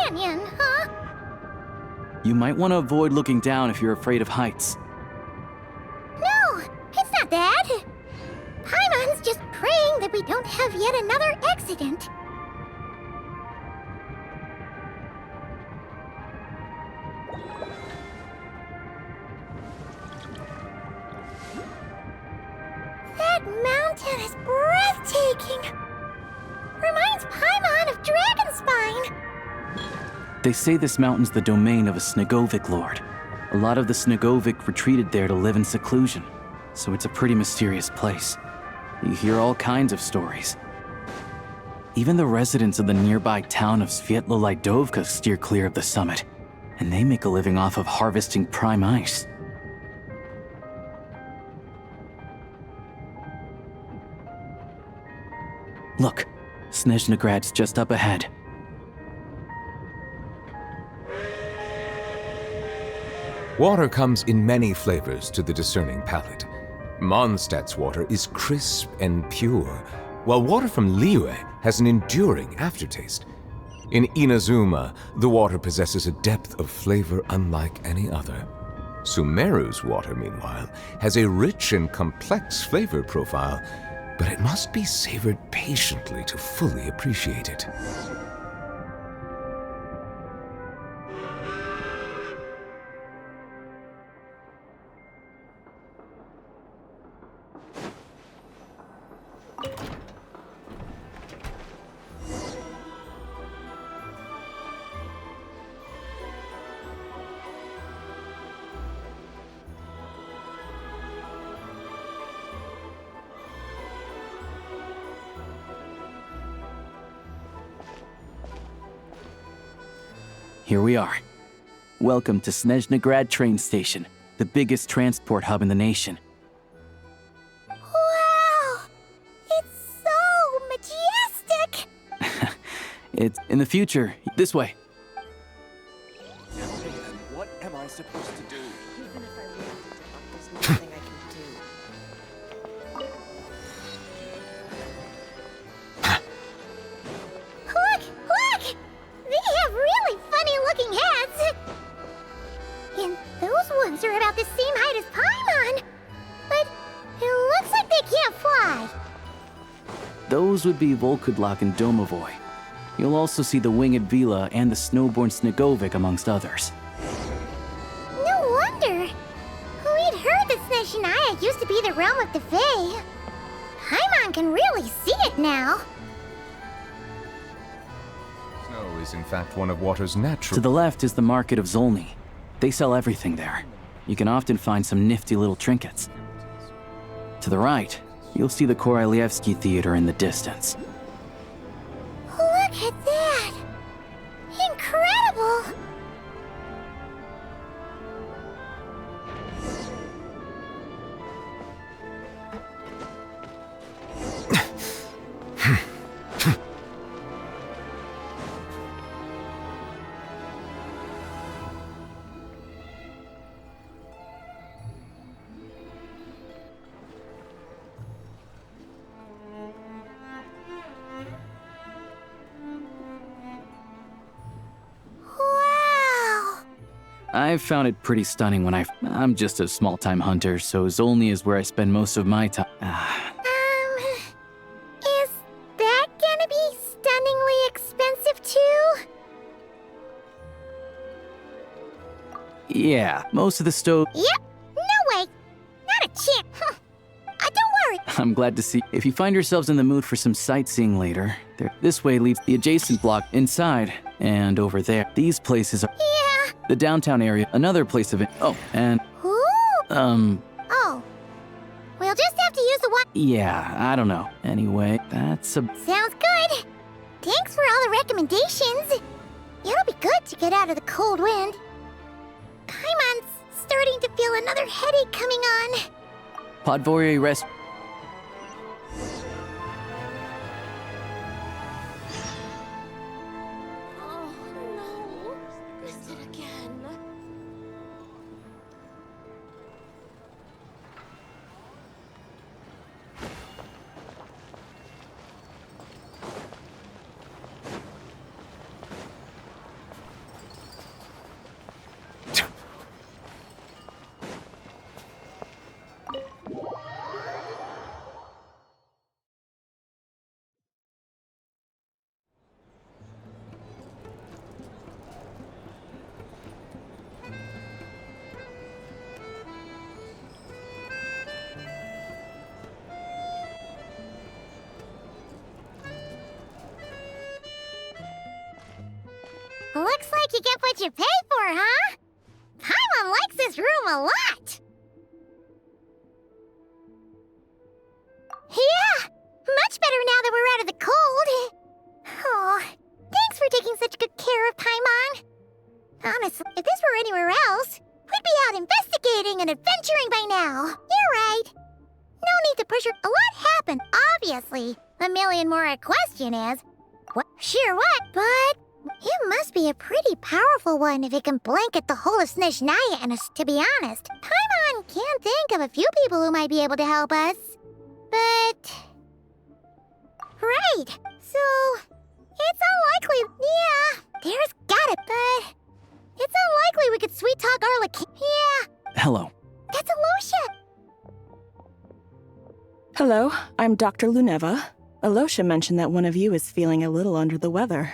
canyon, huh? You might want to avoid looking down if you're afraid of heights. No, it's not that. Paimon's just praying that we don't have yet another accident. That mountain is breathtaking. Reminds Paimon of Dragonspine. They say this mountain's the domain of a Snegovic lord. A lot of the Snegovic retreated there to live in seclusion, so it's a pretty mysterious place. You hear all kinds of stories. Even the residents of the nearby town of Svietlo-Lidovka steer clear of the summit, and they make a living off of harvesting prime ice. Look, Snezhnagrad's just up ahead. Water comes in many flavors to the discerning palate. Mondstadt's water is crisp and pure, while water from Liyue has an enduring aftertaste. In Inazuma, the water possesses a depth of flavor unlike any other. Sumeru's water, meanwhile, has a rich and complex flavor profile, but it must be savored patiently to fully appreciate it. Here we are. Welcome to Snezhnagrad train station, the biggest transport hub in the nation. Wow! It's so majestic! It's in the future. This way. What am I supposed to do? Even if I wanted to, there's nothing I can do. Look! Look! They have really funny-looking heads! And those ones are about the same height as Paimon! But it looks like they can't fly! Those would be Volkodlak and Domovoy. You'll also see the winged Vila and the snowborn Snegovic amongst others. No wonder! We'd heard that Snezhnaya used to be the realm of the Fae. Paimon can really see it now. Snow is in fact one of water's natural... To the left is the market of Zolny. They sell everything there. You can often find some nifty little trinkets. To the right, you'll see the Korolyevsky Theater in the distance. Look at that! Incredible! I've found it pretty stunning when I'm just a small-time hunter, so Zolny is where I spend most of my time. Is that gonna be stunningly expensive too? Yeah, most of the stove... Yep, no way! Not a chance! Don't worry! I'm glad to see. If you find yourselves in the mood for some sightseeing later, this way leads the adjacent block inside, and over there. These places are... Yeah. The downtown area, another place of it. Oh, and... Ooh. Oh. We'll just have to use the one... Yeah, I don't know. Anyway, that's a... Sounds good. Thanks for all the recommendations. It'll be good to get out of the cold wind. Paimon's starting to feel another headache coming on. Podvorye rest... Oh no, missed it again. Looks like you get what you pay for, huh? Paimon likes this room a lot! Yeah! Much better now that we're out of the cold! Oh, thanks for taking such good care of Paimon. Honestly, if this were anywhere else, we'd be out investigating and adventuring by now. You're right. No need to push her. A lot happened, obviously. A million more. A question is, what? Sure, what? But it must be a pretty powerful one if it can blanket the whole of Snezhnaya. And to be honest, Paimon can't think of a few people who might be able to help us. But right. So it's unlikely. Yeah, there's got it, but it's unlikely we could sweet talk Arlecchino. Yeah. Hello. That's Alosha. Hello, I'm Dr. Luneva. Alosha mentioned that one of you is feeling a little under the weather.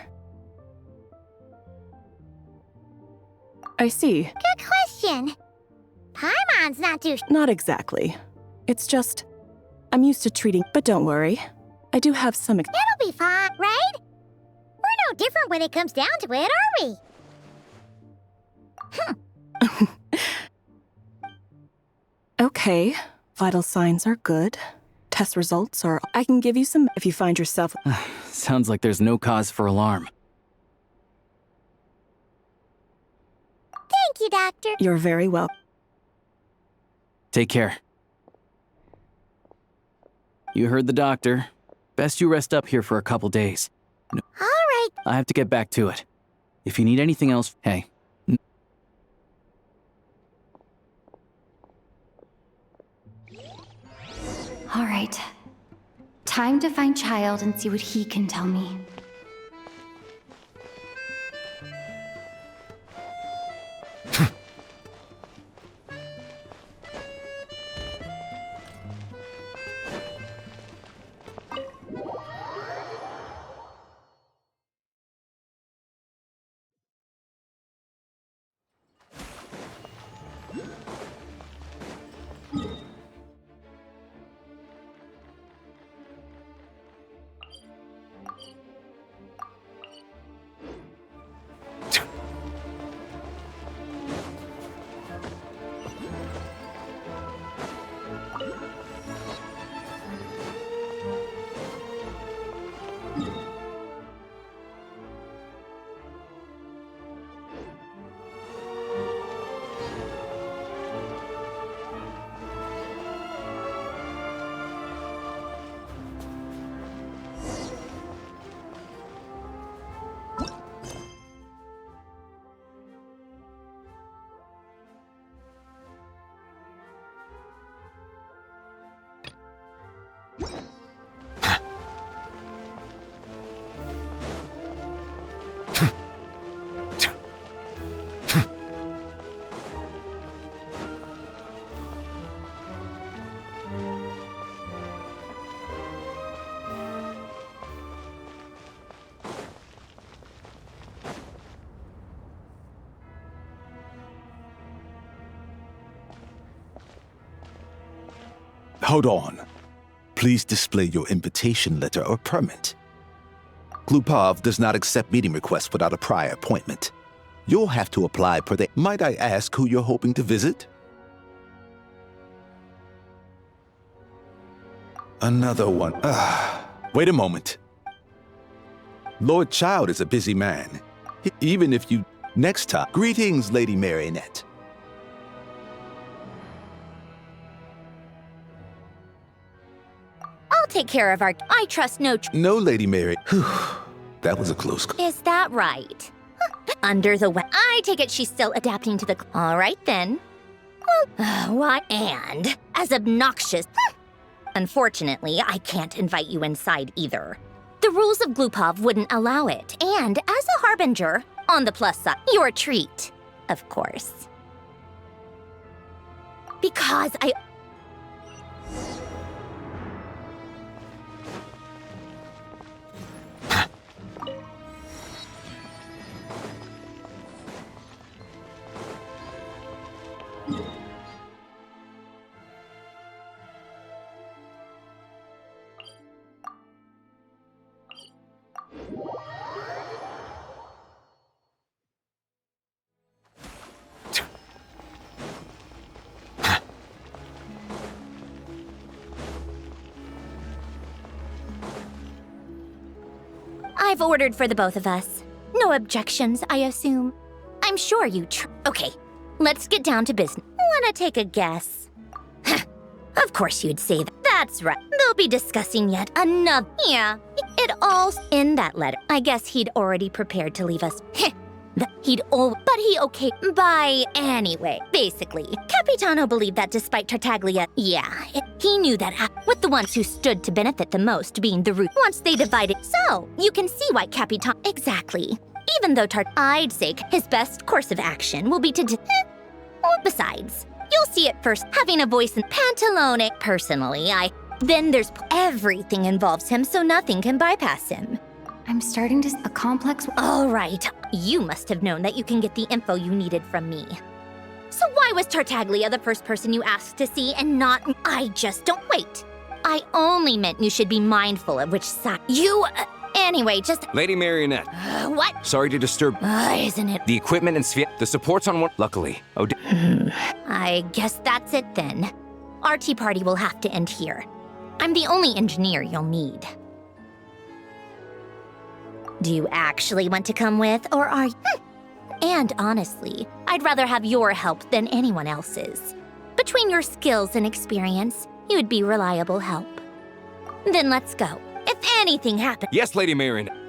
I see. Good question. Paimon's not too... Not exactly. It's just, I'm used to treating... But don't worry. I do have some... It'll be fine, right? We're no different when it comes down to it, are we? Okay. Vital signs are good. Test results are... I can give you some if you find yourself... Sounds like there's no cause for alarm. Thank you, Doctor. You're very welcome. Take care. You heard the doctor. Best you rest up here for a couple days. No, all right. I have to get back to it. If you need anything else, hey. All right. Time to find Child and see what he can tell me. Hold on. Please display your invitation letter or permit. Glupov does not accept meeting requests without a prior appointment. You'll have to apply per the... Might I ask who you're hoping to visit? Another one. Wait a moment. Lord Child is a busy man. Even if you... Next time. Greetings, Lady Marionette. I'll take care of our... I trust no... No, Lady Mary. That was a close call. Is that right? Under the... I take it she's still adapting to the... All right, then. Well, why? And as obnoxious... Unfortunately, I can't invite you inside either. The rules of Glupov wouldn't allow it. And as a harbinger, on the plus side, your treat, of course. Because I... I've ordered for the both of us. No objections, I assume. I'm sure you Okay, let's get down to business. Wanna take a guess? Of course you'd say that. That's right. They'll be discussing yet another. Yeah, it all's in that letter. I guess he'd already prepared to leave us. But he okay. By anyway, basically, Capitano believed that despite Tartaglia, he knew that with the ones who stood to benefit the most being the root once they divided. So, you can see why Capitano. Exactly. Even though I'd say his best course of action will be to besides, you'll see it first, having a voice in Pantalone. Personally, then there's everything involves him, so nothing can bypass him. I'm starting to a complex. All right, you must have known that you can get the info you needed from me. So why was Tartaglia the first person you asked to see and not? I just don't wait. I only meant you should be mindful of which side you. Anyway, just. Lady Marionette. What? Sorry to disturb. Isn't it? The equipment and the support's on one. Luckily. I guess that's it then. Our tea party will have to end here. I'm the only engineer you'll need. Do you actually want to come with, or are you? And honestly, I'd rather have your help than anyone else's. Between your skills and experience, you'd be reliable help. Then let's go. If anything happens. Yes, Lady Marionette.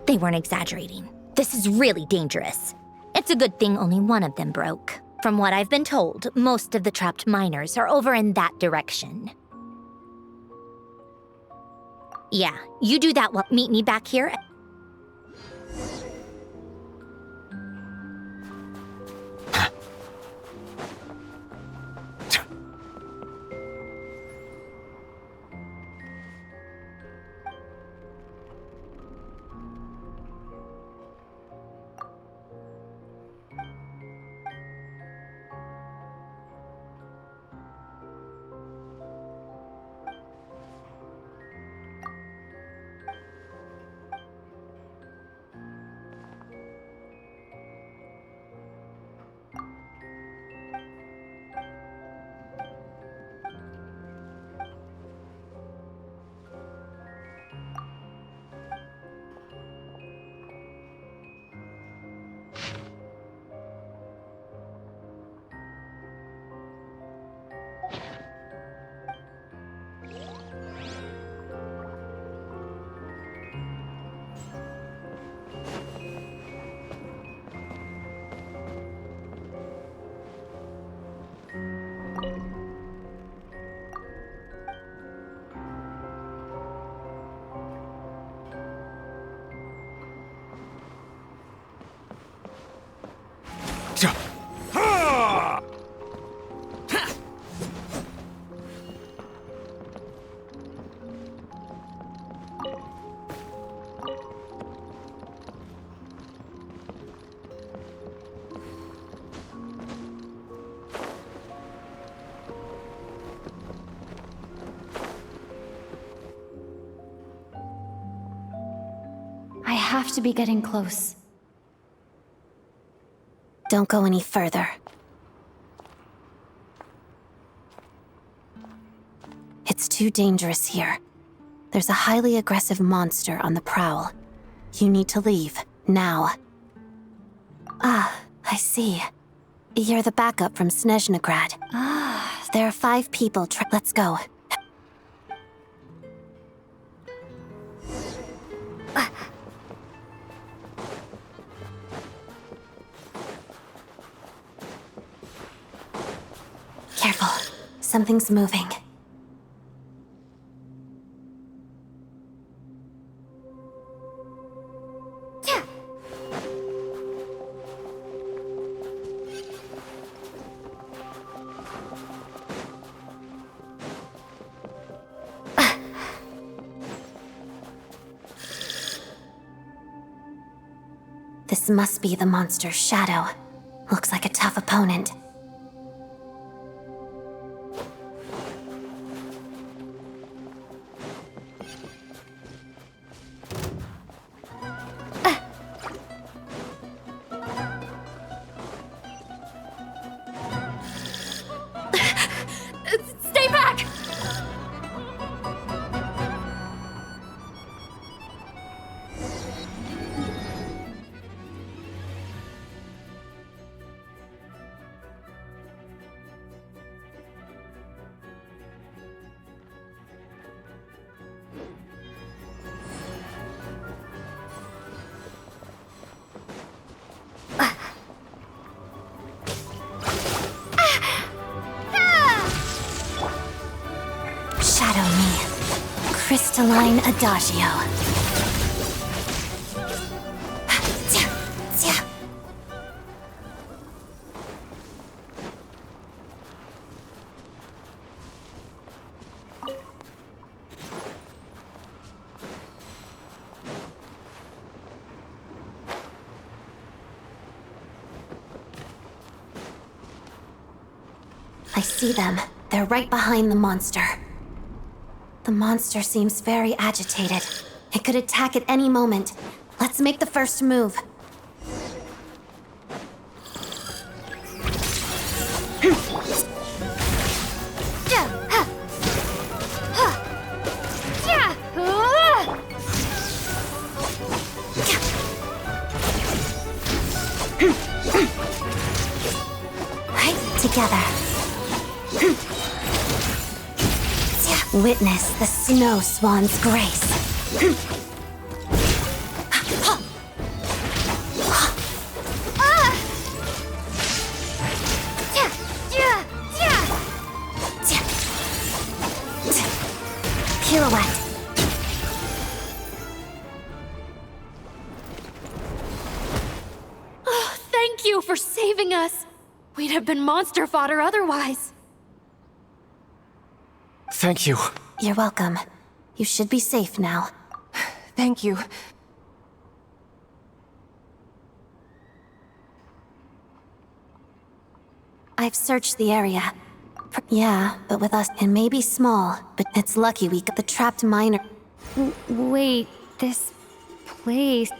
They weren't exaggerating. This is really dangerous. It's a good thing only one of them broke. From what I've been told, most of the trapped miners are over in that direction. Yeah, you do that. Meet me back here. have to be getting close. Don't go any further. It's too dangerous here. There's a highly aggressive monster on the prowl. You need to leave, now. Ah, I see. You're the backup from Snezhnaya. Ah, there are 5 people. Let's go. Careful. Something's moving. This must be the monster's shadow. Looks like a tough opponent. Stay back! Shadow me. Crystalline Adagio. I see them. They're right behind the monster. The monster seems very agitated. It could attack at any moment. Let's make the first move. Right together. Witness the snow swan's grace. Pirouette. Oh, thank you for saving us. We'd have been monster fodder otherwise. Thank you. You're welcome. You should be safe now. Thank you. I've searched the area. Yeah, but with us, it may be small, but it's lucky we got the trapped miner. Wait, this place...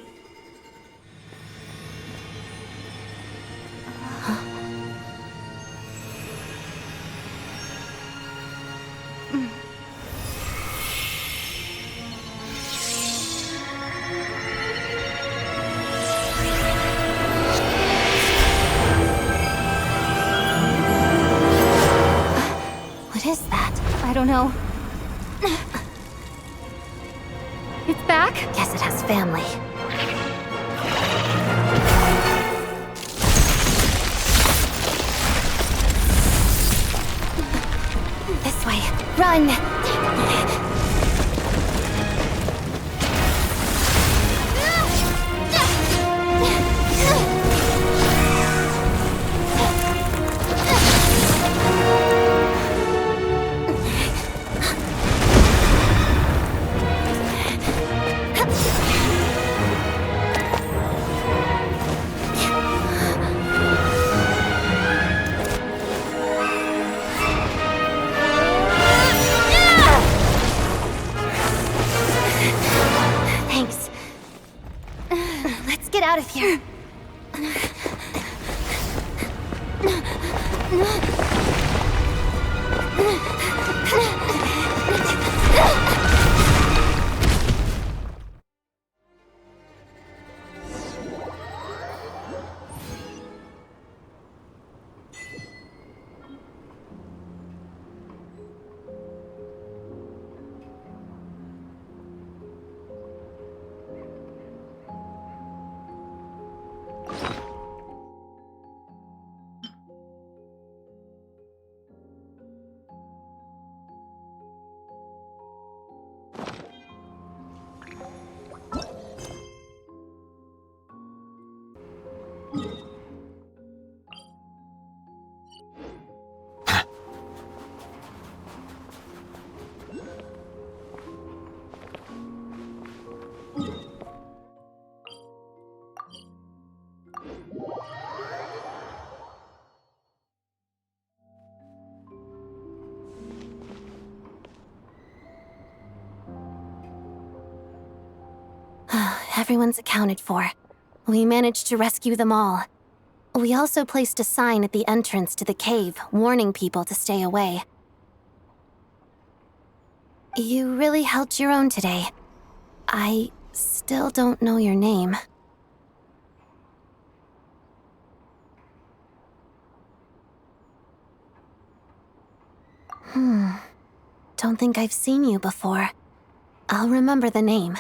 What is that? I don't know. It's back? Guess it has family. This way. Run! out of here. Everyone's accounted for. We managed to rescue them all. We also placed a sign at the entrance to the cave, warning people to stay away. You really held your own today. I still don't know your name. Don't think I've seen you before. I'll remember the name.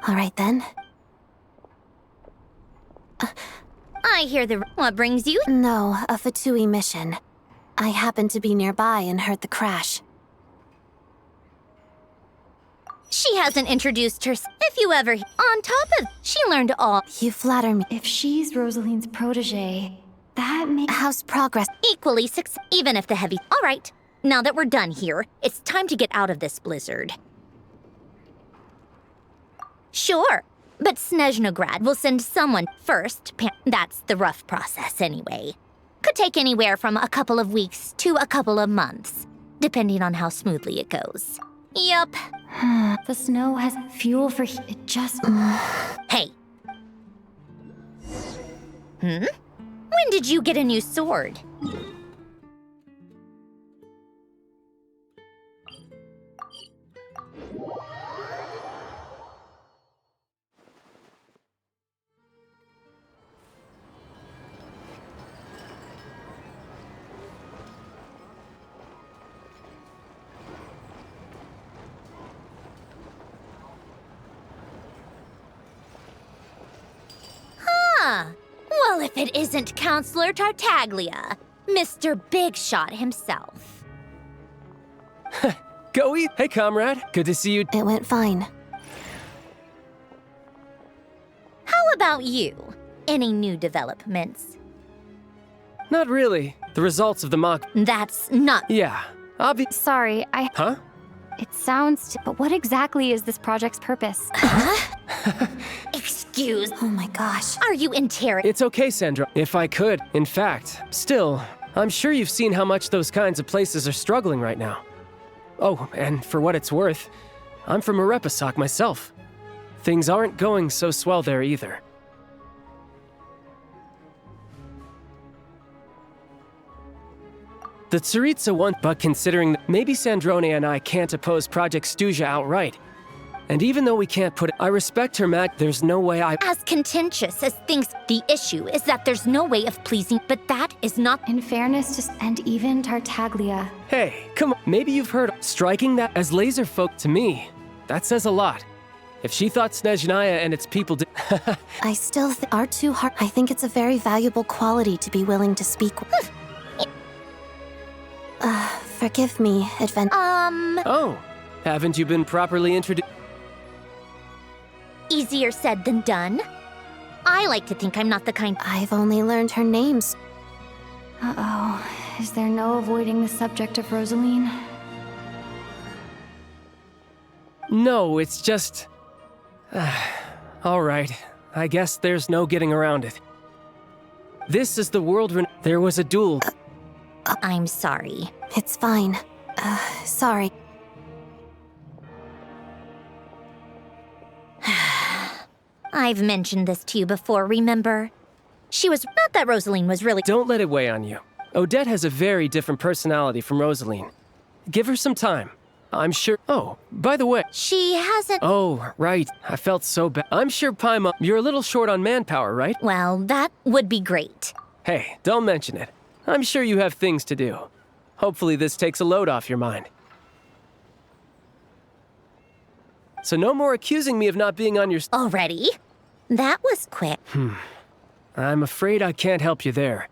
All right then. I hear what brings you? No, a Fatui mission. I happened to be nearby and heard the crash. She hasn't introduced herself. If you ever... On top of... She learned all... You flatter me. If she's Rosaline's protege, that makes... How's progress? Equally successful, even if the heavy... All right, now that we're done here, it's time to get out of this blizzard. Sure, but Snezhnaya will send someone first. That's the rough process anyway. Could take anywhere from a couple of weeks to a couple of months, depending on how smoothly it goes. Yup. The snow has fuel for heat. It just... Hey. When did you get a new sword? Well, if it isn't Counselor Tartaglia, Mr. Big Shot himself. Go eat. Hey, comrade. Good to see you. It went fine. How about you? Any new developments? Not really. The results of the mock... That's not... Yeah. Sorry, Huh? It sounds... But what exactly is this project's purpose? Excuse... Oh my gosh. Are you It's okay, Sandra. If I could. In fact, still, I'm sure you've seen how much those kinds of places are struggling right now. Oh, and for what it's worth, I'm from Arepasak myself. Things aren't going so swell there either. The Tsaritsa want, but considering that maybe Sandrone and I can't oppose Project Stuzha outright. And even though we can't put it, I respect her, Matt. There's no way I... As contentious as things, the issue is that there's no way of pleasing, but that is not... In fairness to... And even Tartaglia. Hey, come on. Maybe you've heard striking that as laser folk to me. That says a lot. If she thought Snezhnaya and its people did... I still think are too hard. I think it's a very valuable quality to be willing to speak with. Forgive me, Oh, haven't you been properly introduced? Easier said than done. I like to think I'm not the kind... I've only learned her names. Uh-oh. Is there no avoiding the subject of Rosaline? No, it's just... All right. I guess there's no getting around it. This is the world... There was a duel... I'm sorry. It's fine. Sorry. I've mentioned this to you before, remember? She was not that Rosaline was really— Don't let it weigh on you. Odette has a very different personality from Rosaline. Give her some time. I'm sure— Oh, by the way— She hasn't— Oh, right. I felt so bad. I'm sure Paimon— You're a little short on manpower, right? Well, that would be great. Hey, don't mention it. I'm sure you have things to do. Hopefully this takes a load off your mind. So no more accusing me of not being on your— Already? That was quick. I'm afraid I can't help you there.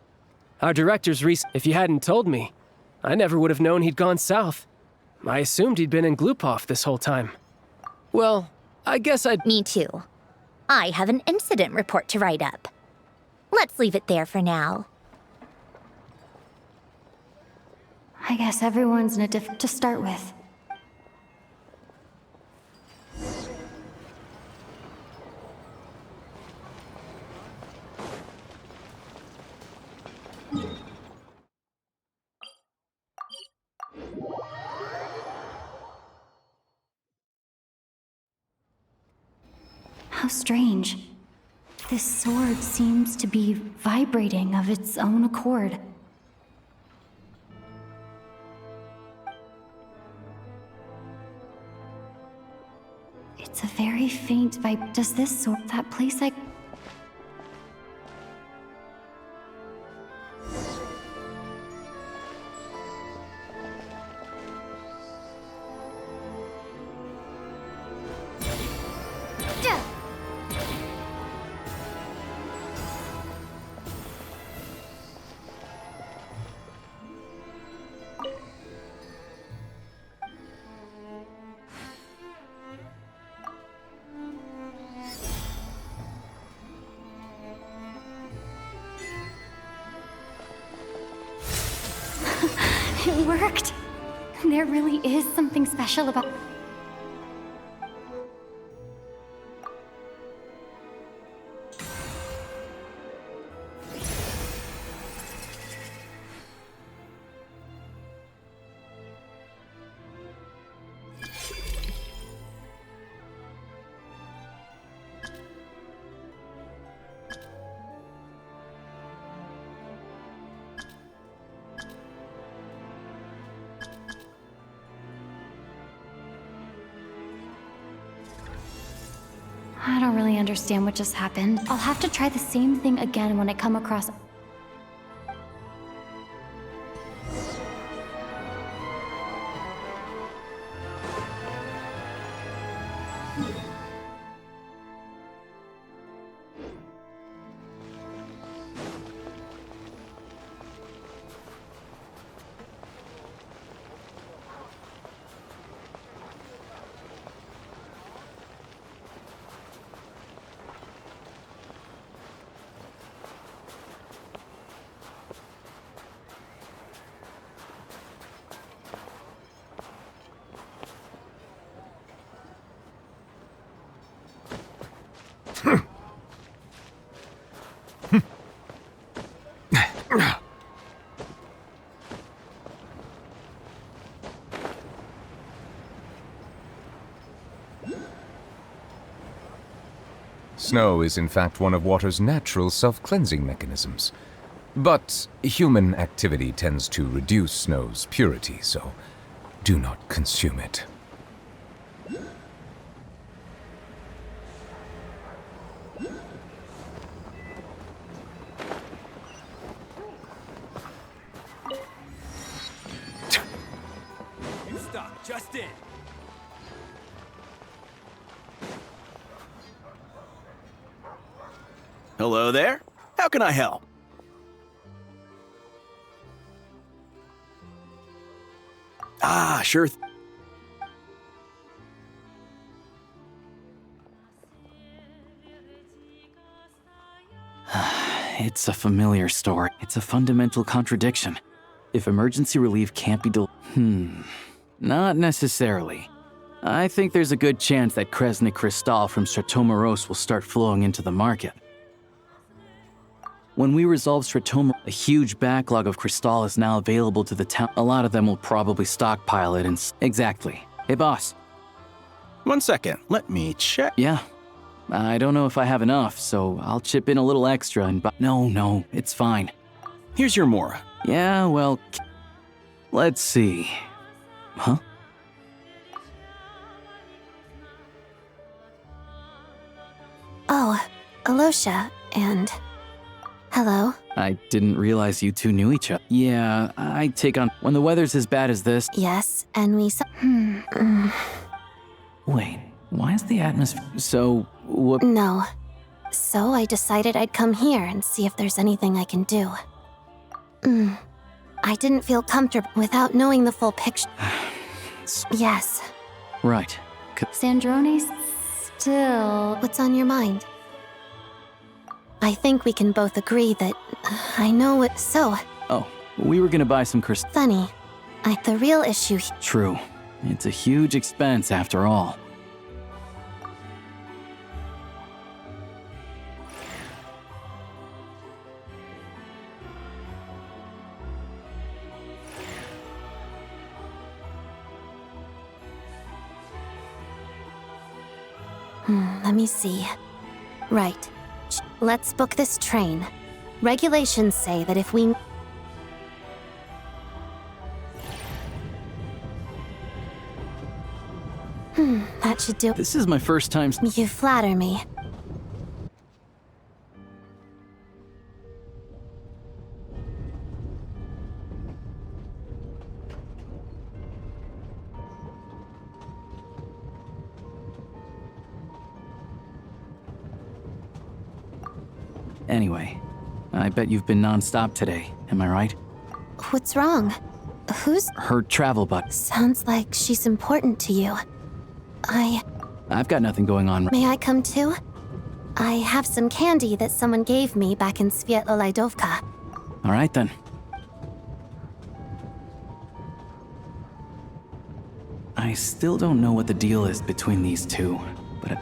Our director's If you hadn't told me, I never would have known he'd gone south. I assumed he'd been in Glupov this whole time. Well, I guess I'd— Me too. I have an incident report to write up. Let's leave it there for now. I guess everyone's in a to start with. How strange. This sword seems to be vibrating of its own accord. It's a very faint vibe. Does this sword— that place I— It worked! There really is something special about— I don't really understand what just happened. I'll have to try the same thing again when I come across— Snow is in fact one of water's natural self-cleansing mechanisms. But human activity tends to reduce snow's purity, so do not consume it. You stop, just in. Hello there. How can I help? Ah, sure. It's a familiar story. It's a fundamental contradiction. If emergency relief can't be not necessarily. I think there's a good chance that Kresnik Crystal from Stratomoros will start flowing into the market. When we resolve Stratomoros, a huge backlog of Crystal is now available to the town. A lot of them will probably stockpile it and— Exactly. Hey, boss. 1 second. Let me check. Yeah. I don't know if I have enough, so I'll chip in a little extra and buy. No, it's fine. Here's your Mora. Yeah, well, let's see. Huh? Oh, Alosha, and... Hello. I didn't realize you two knew each other. Yeah, I take on... When the weather's as bad as this... Yes, and we saw... Wait, why is the atmosphere... So, what... No. So I decided I'd come here and see if there's anything I can do. I didn't feel comfortable without knowing the full picture. Yes. Right. Sandrone still... What's on your mind? I think we can both agree that I know what... So... Oh, we were gonna buy some crystal... Funny. The real issue... True. It's a huge expense after all. Let me see. Right. Let's book this train. Regulations say that if we... that should do... This is my first time... You flatter me. Anyway, I bet you've been non-stop today, am I right? What's wrong? Who's... Her travel bug. Sounds like she's important to you. I've got nothing going on. May I come too? I have some candy that someone gave me back in Svietlo-Laidovka. All right then. I still don't know what the deal is between these two, but...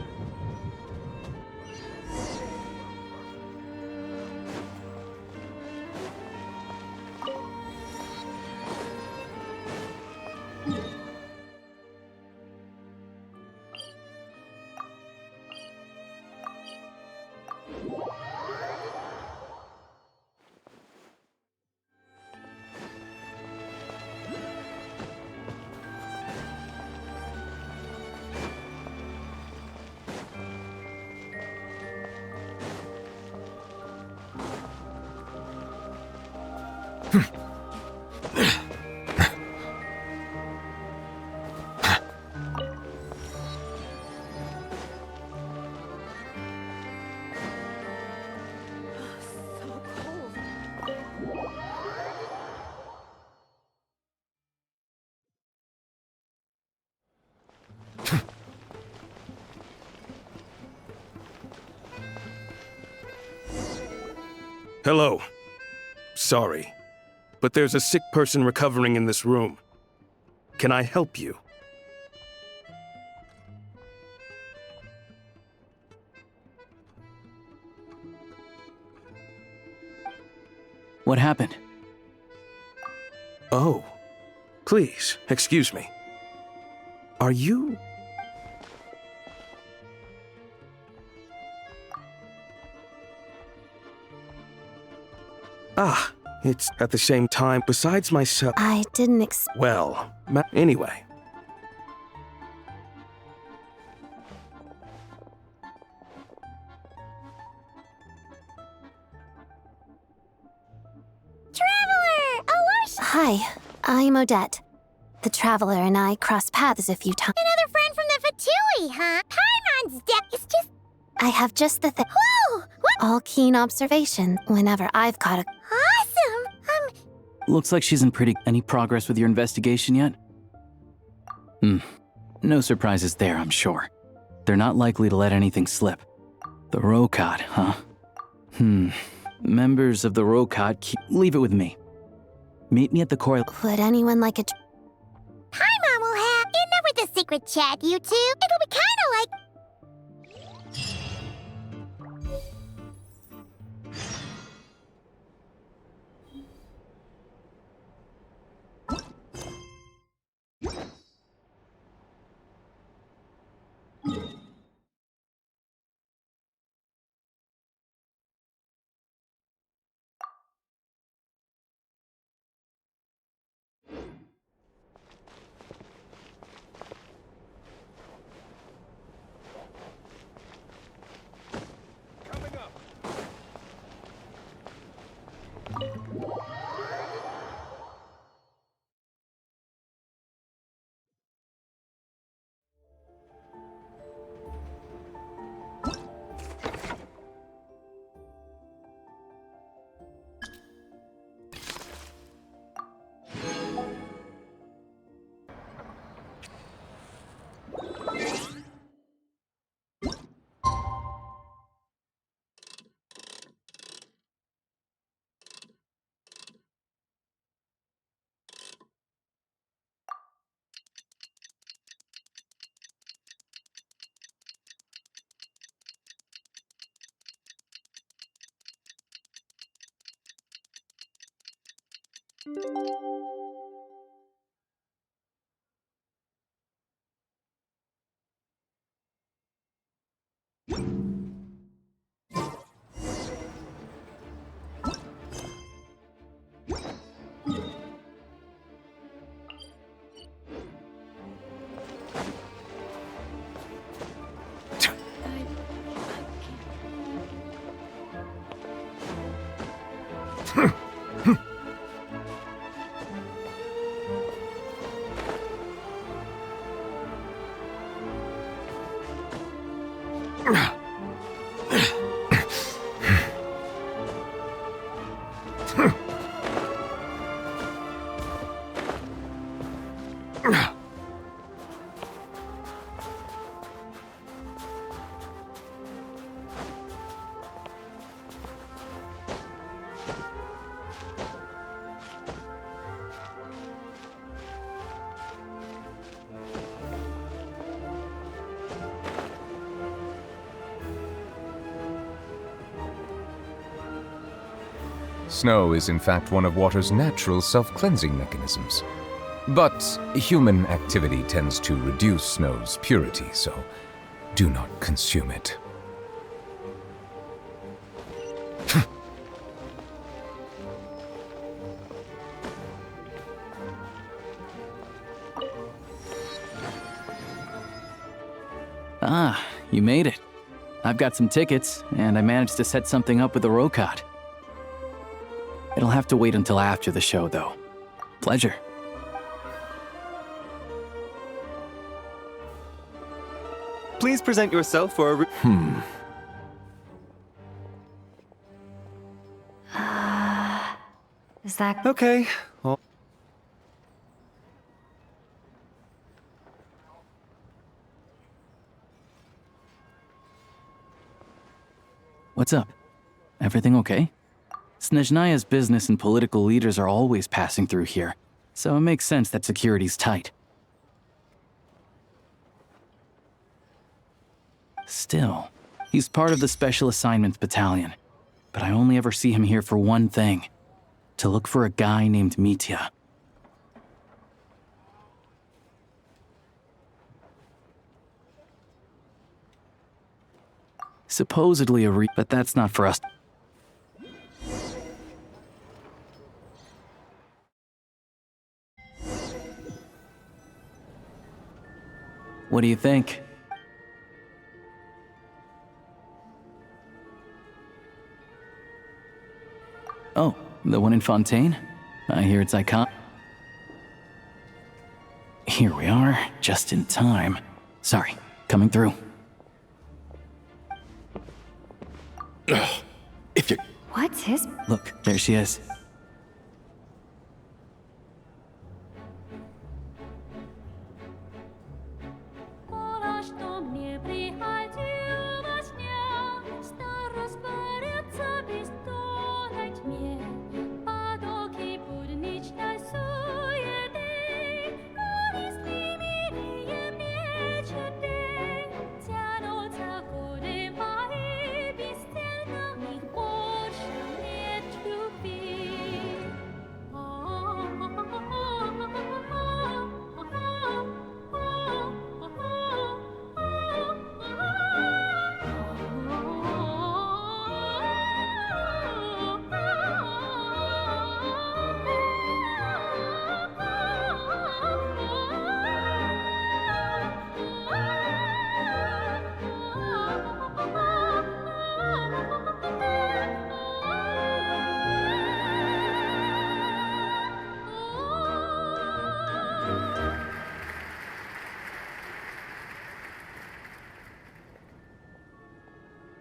Hello. Sorry, but there's a sick person recovering in this room. Can I help you? What happened? Oh, please, excuse me. Are you... Ah, it's at the same time, besides myself... I didn't Well, anyway. Traveler! Alosha! Hi, I'm Odette. The Traveler and I crossed paths a few times. Another friend from the Fatui, huh? Paimon's deck is just... I have just the thing. Whoa! What? All keen observation whenever I've caught a... Awesome! Looks like she's in pretty... Any progress with your investigation yet? No surprises there, I'm sure. They're not likely to let anything slip. The Rokad, huh? Members of the Rokad leave it with me. Meet me at the core... Would anyone like a... Paimon will have... Enough with the secret chat, you two. It'll be kinda like... Snow is in fact one of water's natural self-cleansing mechanisms. But human activity tends to reduce snow's purity, so do not consume it. Ah, you made it. I've got some tickets, and I managed to set something up with the Rokot. It'll have to wait until after the show, though. Pleasure. Please present yourself for a Is that... Okay. Well... What's up? Everything okay? Snezhnaya's business and political leaders are always passing through here, so it makes sense that security's tight. Still, he's part of the Special Assignments Battalion, but I only ever see him here for one thing: to look for a guy named miHoYo. Supposedly but that's not for us. What do you think? Oh, the one in Fontaine? I hear it's iconic. Here we are, just in time. Sorry, coming through. If you... What's his... Look, there she is.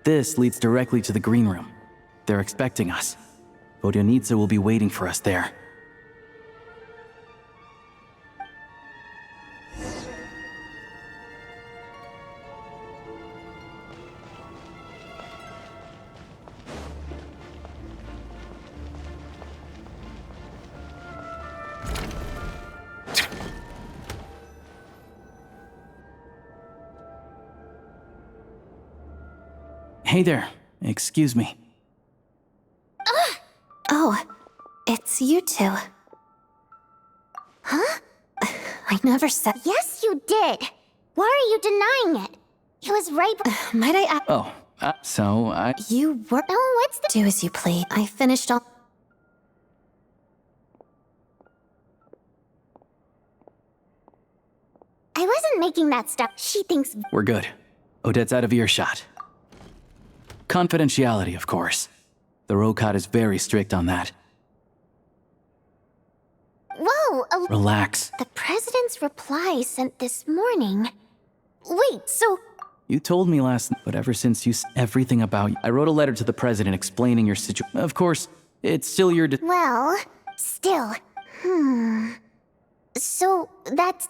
This leads directly to the green room. They're expecting us. Vodyanitsa will be waiting for us there. Hey there. Excuse me. Oh, it's you two. Huh? I never said. Yes, you did. Why are you denying it? It was right. Might I ask? Oh, so I... You were. Oh, what's the. Do as you please. I finished all. I wasn't making that stuff. She thinks. We're good. Odette's out of earshot. Confidentiality, of course. The Rokad is very strict on that. Whoa! Relax. The president's reply sent this morning. Wait, so. You told me last night, but ever since everything about you. I wrote a letter to the president explaining your situation. Of course, it's still your Well, still. So, that's.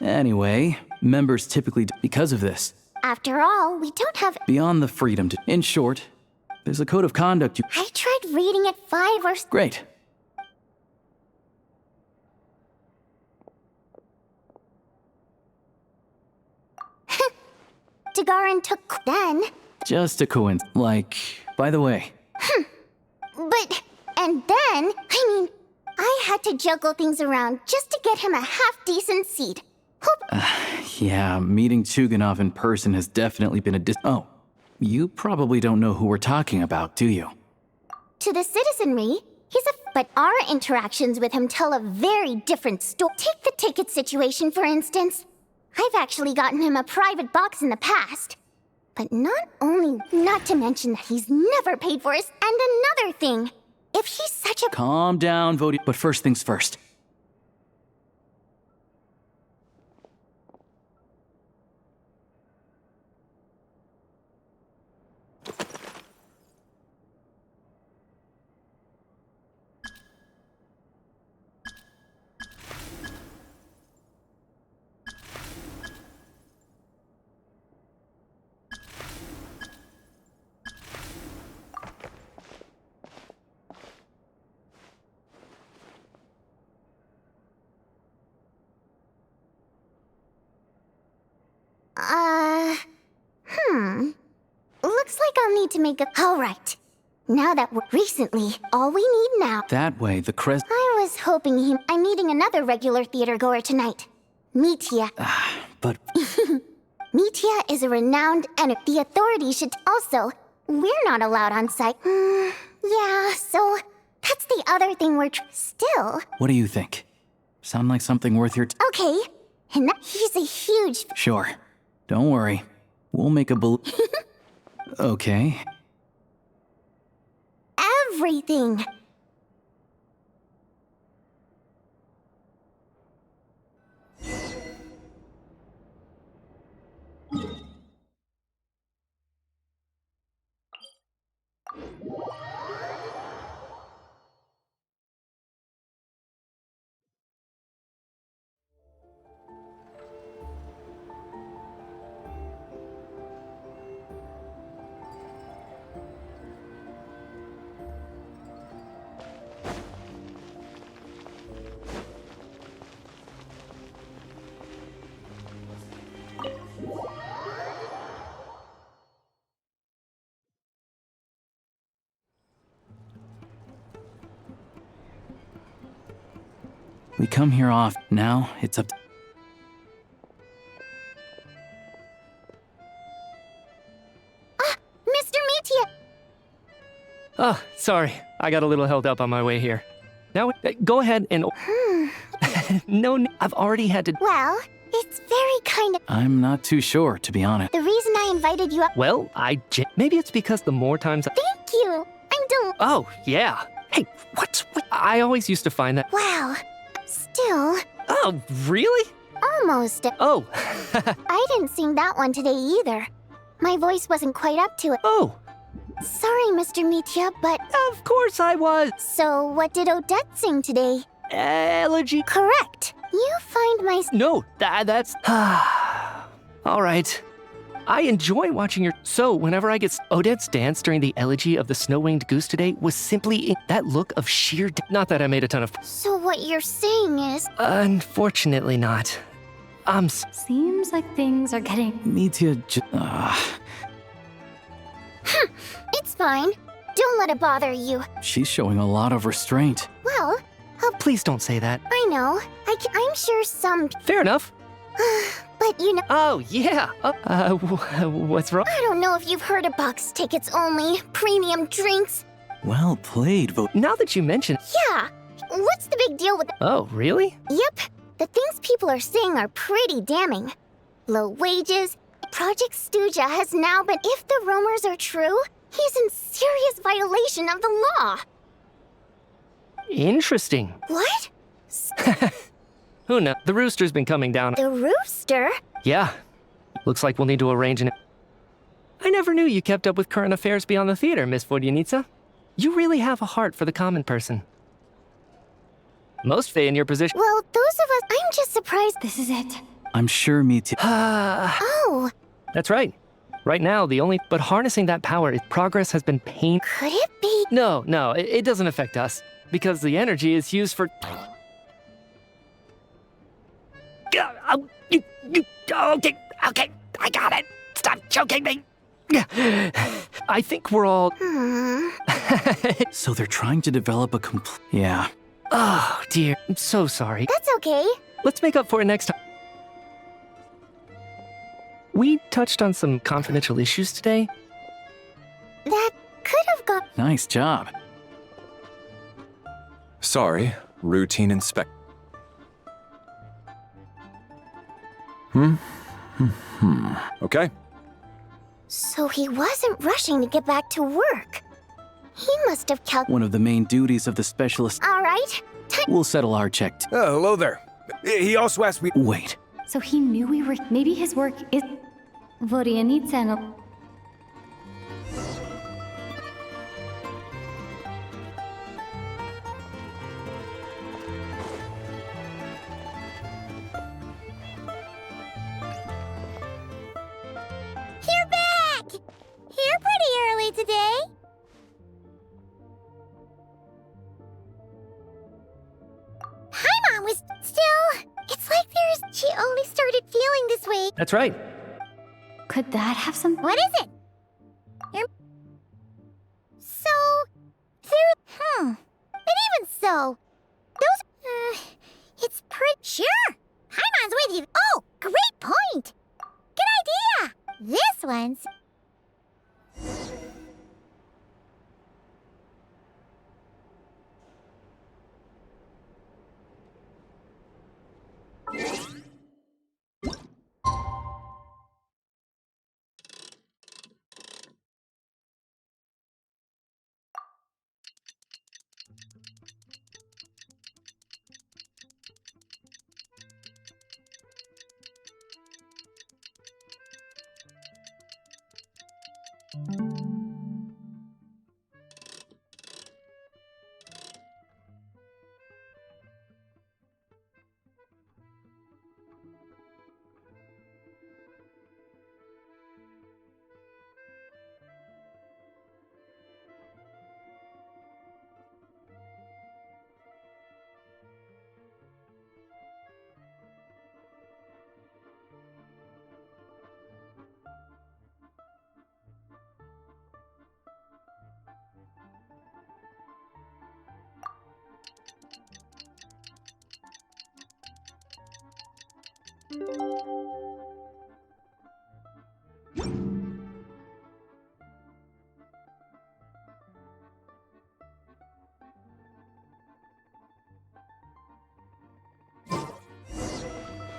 Anyway, members typically do because of this. After all, we don't have. Beyond the freedom to. In short, there's a code of conduct you. I tried reading it 5 or. Great. Dagaran took then. Just a coincidence. Like, by the way. But, and then, I mean, I had to juggle things around just to get him a half-decent seat. Yeah, meeting Chuganov in person has definitely been a Oh, you probably don't know who we're talking about, do you? To the citizenry, he's a. But our interactions with him tell a very different story. Take the ticket situation, for instance. I've actually gotten him a private box in the past. But not to mention that he's never paid for us. And another thing, if he's such a. Calm down, Vodi. But first things first. Looks like I'll need to make a. Alright. Now that we're recently, all we need now. That way, the I was hoping I'm meeting another regular theater goer tonight. Mitya. But. Mitya is a renowned and the authorities should also. We're not allowed on site. Yeah, so that's the other thing we're still. What do you think? Sound like something worth your Okay. And he's a huge. Sure. Don't worry. We'll make a Okay. Everything. We come here off. Now, it's up to... Mr. Mitya! Oh, sorry. I got a little held up on my way here. Now, go ahead and... No, I've already had to... Well, it's very kind of... I'm not too sure, to be honest. The reason I invited you up... Well, maybe it's because the more times... Thank you! Oh, yeah. Hey, what? I always used to find that... Wow. Still... Oh, really? Almost. Oh. I didn't sing that one today either. My voice wasn't quite up to it. Oh! Sorry, Mr. Mitya, but... Of course I was! So, what did Odette sing today? Elegy. Correct. You find my... No, that's... Alright. I enjoy watching your... So, whenever I get... Odette's dance during the elegy of the snow-winged goose today was simply that look of sheer... Not that I made a ton of... So what you're saying is... Unfortunately not. Seems like things are getting... Mitya It's fine. Don't let it bother you. She's showing a lot of restraint. Well, Please don't say that. I know. I'm sure some... Fair enough. But you know... Oh, yeah. What's wrong? I don't know if you've heard of box tickets only, premium drinks. Well played, Now that you mention... Yeah. What's the big deal with... Oh, really? Yep. The things people are saying are pretty damning. Low wages. Project Stuja has now been... If the rumors are true, he's in serious violation of the law. Interesting. What? Who knows? The rooster's been coming down. The rooster? Yeah. Looks like we'll need to arrange an... I never knew you kept up with current affairs beyond the theater, Miss Vodyanica. You really have a heart for the common person. Most Fae in your position... Well, those of us... I'm just surprised... This is it. I'm sure Mitya... Oh. That's right. Right now, the only... But harnessing that power, progress has been pain... Could it be... No, it doesn't affect us. Because the energy is used for... Okay, I got it. Stop choking me. I think we're all... So they're trying to develop a complete... Yeah. Oh, dear. I'm so sorry. That's okay. Let's make up for it next time. We touched on some confidential issues today. That could have gone... Nice job. Sorry, routine inspect. Okay. So he wasn't rushing to get back to work. He must have One of the main duties of the specialist... All right. We'll settle our check. Hello there. He also asked me... Wait. So he knew we were... Maybe his work is... Vodyanica... You're back! Here pretty early today. Paimon was still... It's like she only started feeling this way. That's right. Could that have some... What is it? So... There... But even so... Those... It's pretty... Sure! Paimon's with you. Oh, great point! Good idea! This one's...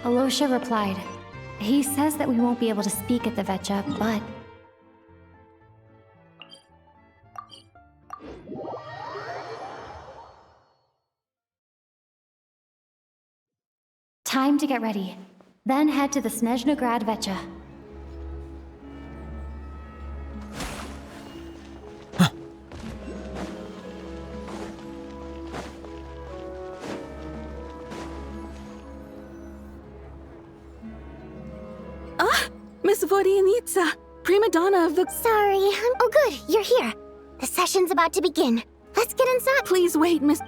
Alosha replied. He says that we won't be able to speak at the Vetcha, but... Time to get ready. Then head to the Snezhnaya Vetcha. Miss Vodyanitsa, prima donna of the... Sorry. Oh, good. You're here. The session's about to begin. Let's get inside. Please wait, Miss...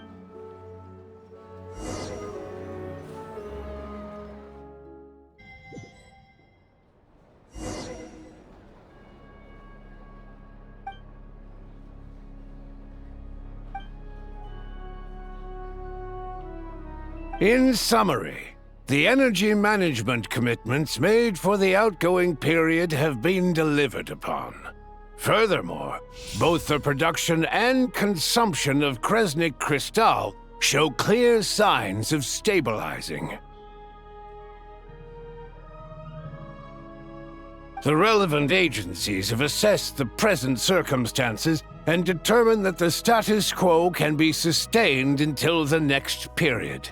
In summary, the energy management commitments made for the outgoing period have been delivered upon. Furthermore, both the production and consumption of Kresnik Crystal show clear signs of stabilizing. The relevant agencies have assessed the present circumstances and determined that the status quo can be sustained until the next period.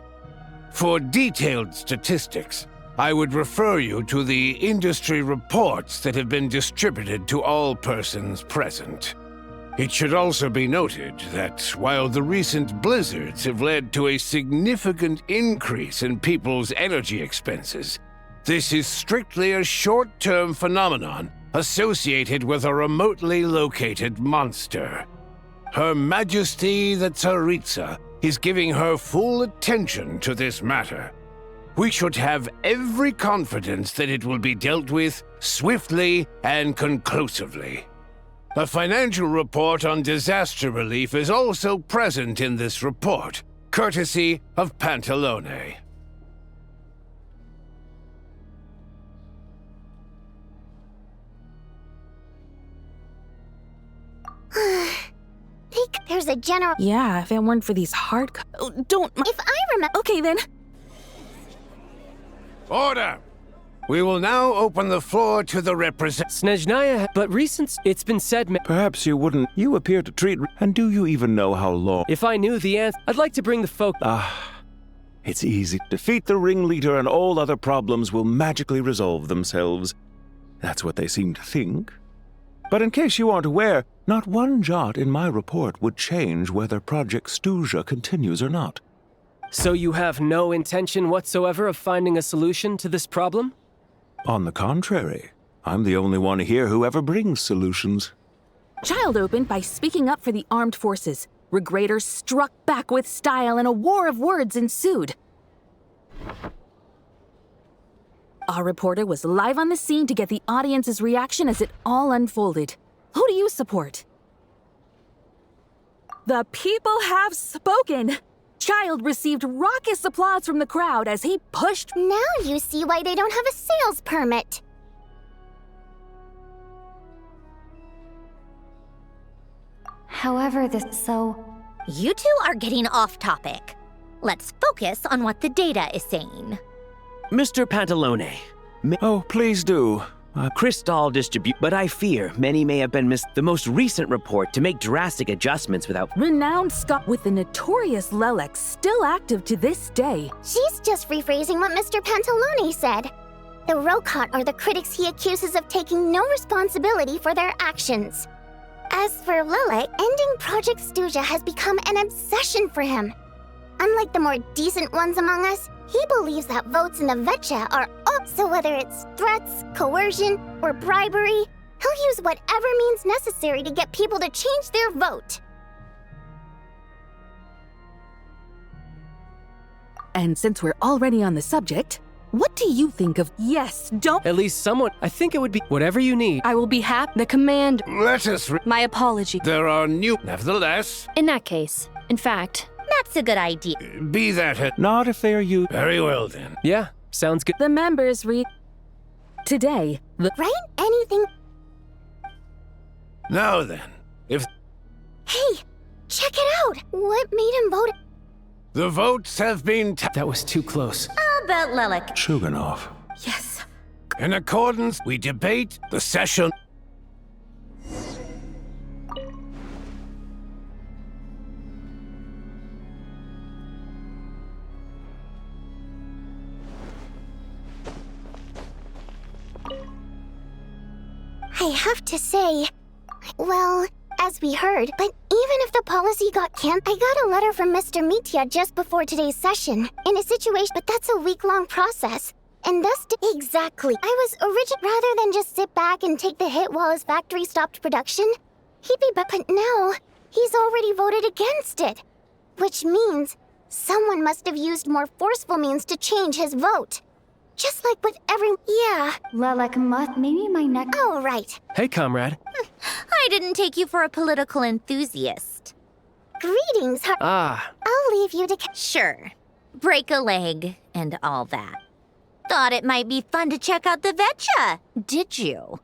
For detailed statistics, I would refer you to the industry reports that have been distributed to all persons present. It should also be noted that while the recent blizzards have led to a significant increase in people's energy expenses, this is strictly a short-term phenomenon associated with a remotely located monster. Her Majesty the Tsaritsa is giving her full attention to this matter. We should have every confidence that it will be dealt with swiftly and conclusively. A financial report on disaster relief is also present in this report, courtesy of Pantalone. There's a general... Yeah, if it weren't for these hard... don't... If I remember... Okay, then. Order! We will now open the floor to the Snezhnaya, but it's been said... Perhaps you wouldn't. You appear to treat... And do you even know how long? If I knew the answer, I'd like to bring the folk... It's easy. Defeat the ringleader and all other problems will magically resolve themselves. That's what they seem to think. But in case you aren't aware, not one jot in my report would change whether Project Stuzha continues or not. So you have no intention whatsoever of finding a solution to this problem? On the contrary, I'm the only one here who ever brings solutions. Child opened by speaking up for the armed forces. Regrator struck back with style and a war of words ensued. Our reporter was live on the scene to get the audience's reaction as it all unfolded. Who do you support? The people have spoken! Child received raucous applause from the crowd as he pushed... Now you see why they don't have a sales permit. However, You two are getting off topic. Let's focus on what the data is saying. Mr. Pantalone. Oh, please do. Crystal distribute, but I fear many may have been missed the most recent report to make drastic adjustments without... Renowned Scott with the notorious Lelex still active to this day. She's just rephrasing what Mr. Pantalone said. The Rokot are the critics he accuses of taking no responsibility for their actions. As for Lele, ending Project Stuzha has become an obsession for him. Unlike the more decent ones among us, he believes that votes in the Vetcha are up, so whether it's threats, coercion, or bribery, he'll use whatever means necessary to get people to change their vote. And since we're already on the subject, what do you think of... Yes, don't... At least someone... I think it would be... Whatever you need. I will be happy. The command... Let us... My apology. There are new... Nevertheless... In that case, in fact... That's a good idea. Be that... Not if they're you... Very well, then. Yeah, sounds good. The members read... Today, the... Right? Anything... Now then, if... Hey, check it out! What made him vote... The votes have been... That was too close. I'll bet Lelek. Shuganov. Yes. In accordance, we debate the session... I have to say, well, as we heard, but even if the policy got canned, I got a letter from Mr. Mitya just before today's session, in a situation, but that's a week-long process. and thus exactly. I was rather than just sit back and take the hit while his factory stopped production, he'd be back. But now, he's already voted against it. Which means someone must have used more forceful means to change his vote. Just like with yeah. Maybe my neck. Oh, right. Hey, comrade. I didn't take you for a political enthusiast. Greetings, I'll leave you to... Sure. Break a leg and all that. Thought it might be fun to check out the Vetcha, did you?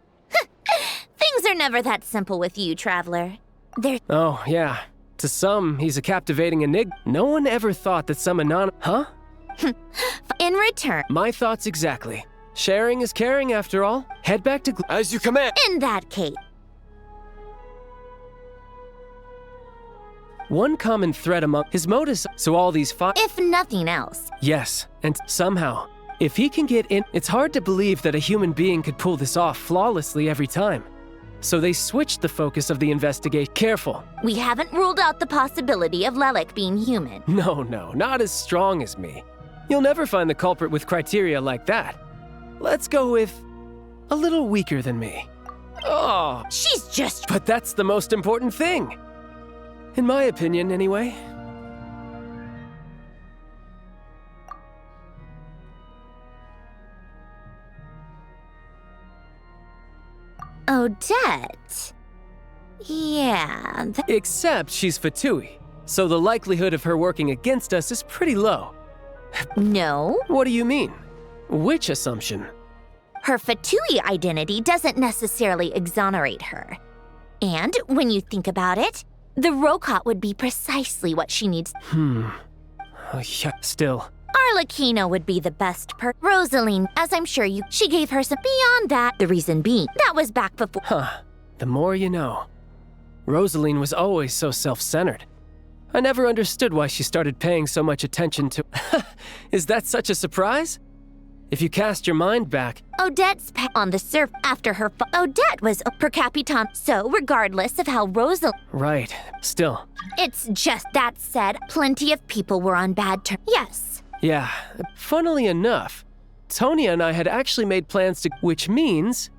Things are never that simple with you, traveler. Oh, yeah. To some, he's a captivating enigma. No one ever thought that some Huh? In return... My thoughts exactly. Sharing is caring, after all. Head back to... As you command! In that case... One common thread among his motives, so all these If nothing else. Yes, and somehow, if he can get in, it's hard to believe that a human being could pull this off flawlessly every time. So they switched the focus of the investigation. Careful. We haven't ruled out the possibility of Lelik being human. No, not as strong as me. You'll never find the culprit with criteria like that. Let's go with a little weaker than me. Oh, she's just... But that's the most important thing. In my opinion, anyway. Odette? Yeah... Except she's Fatui, so the likelihood of her working against us is pretty low. No? What do you mean? Which assumption? Her Fatui identity doesn't necessarily exonerate her. And when you think about it, the Rokot would be precisely what she needs. Oh, yeah, still. Arlecchino would be the best Rosaline, as I'm sure she gave her some. Beyond that, the reason being, that was back before. The more you know. Rosaline was always so self-centered. I never understood why she started paying so much attention to... Is that such a surprise? If you cast your mind back... Odette's on the surf after her Odette was per capitan, so regardless of how Rosaline... Right, still. It's just that said, plenty of people were on bad terms. Yes. Yeah, funnily enough, Tonya and I had actually made plans to... Which means...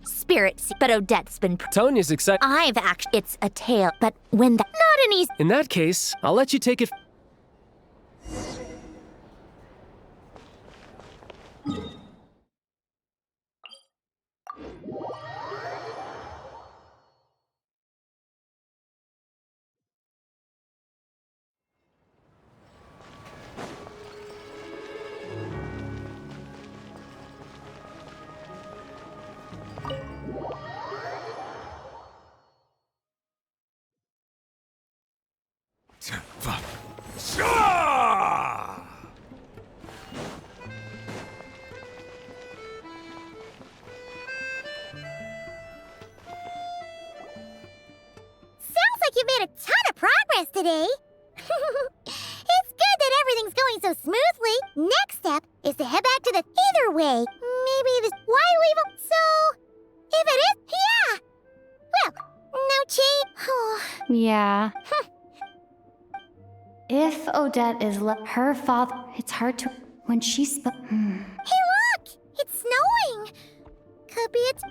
Spirits, but Odette's been... Tonya's excited... I've actually... It's a tale, but when that... Not an easy... In that case, I'll let you take it... You made a ton of progress today. It's good that everything's going so smoothly. Next step is to head back to the... Either way, maybe this... Why leave him? So, if it is... Yeah! Well, no change. Yeah. If Odette is her father, it's hard to... When she's... Hey, look! It's snowing! Could be it's...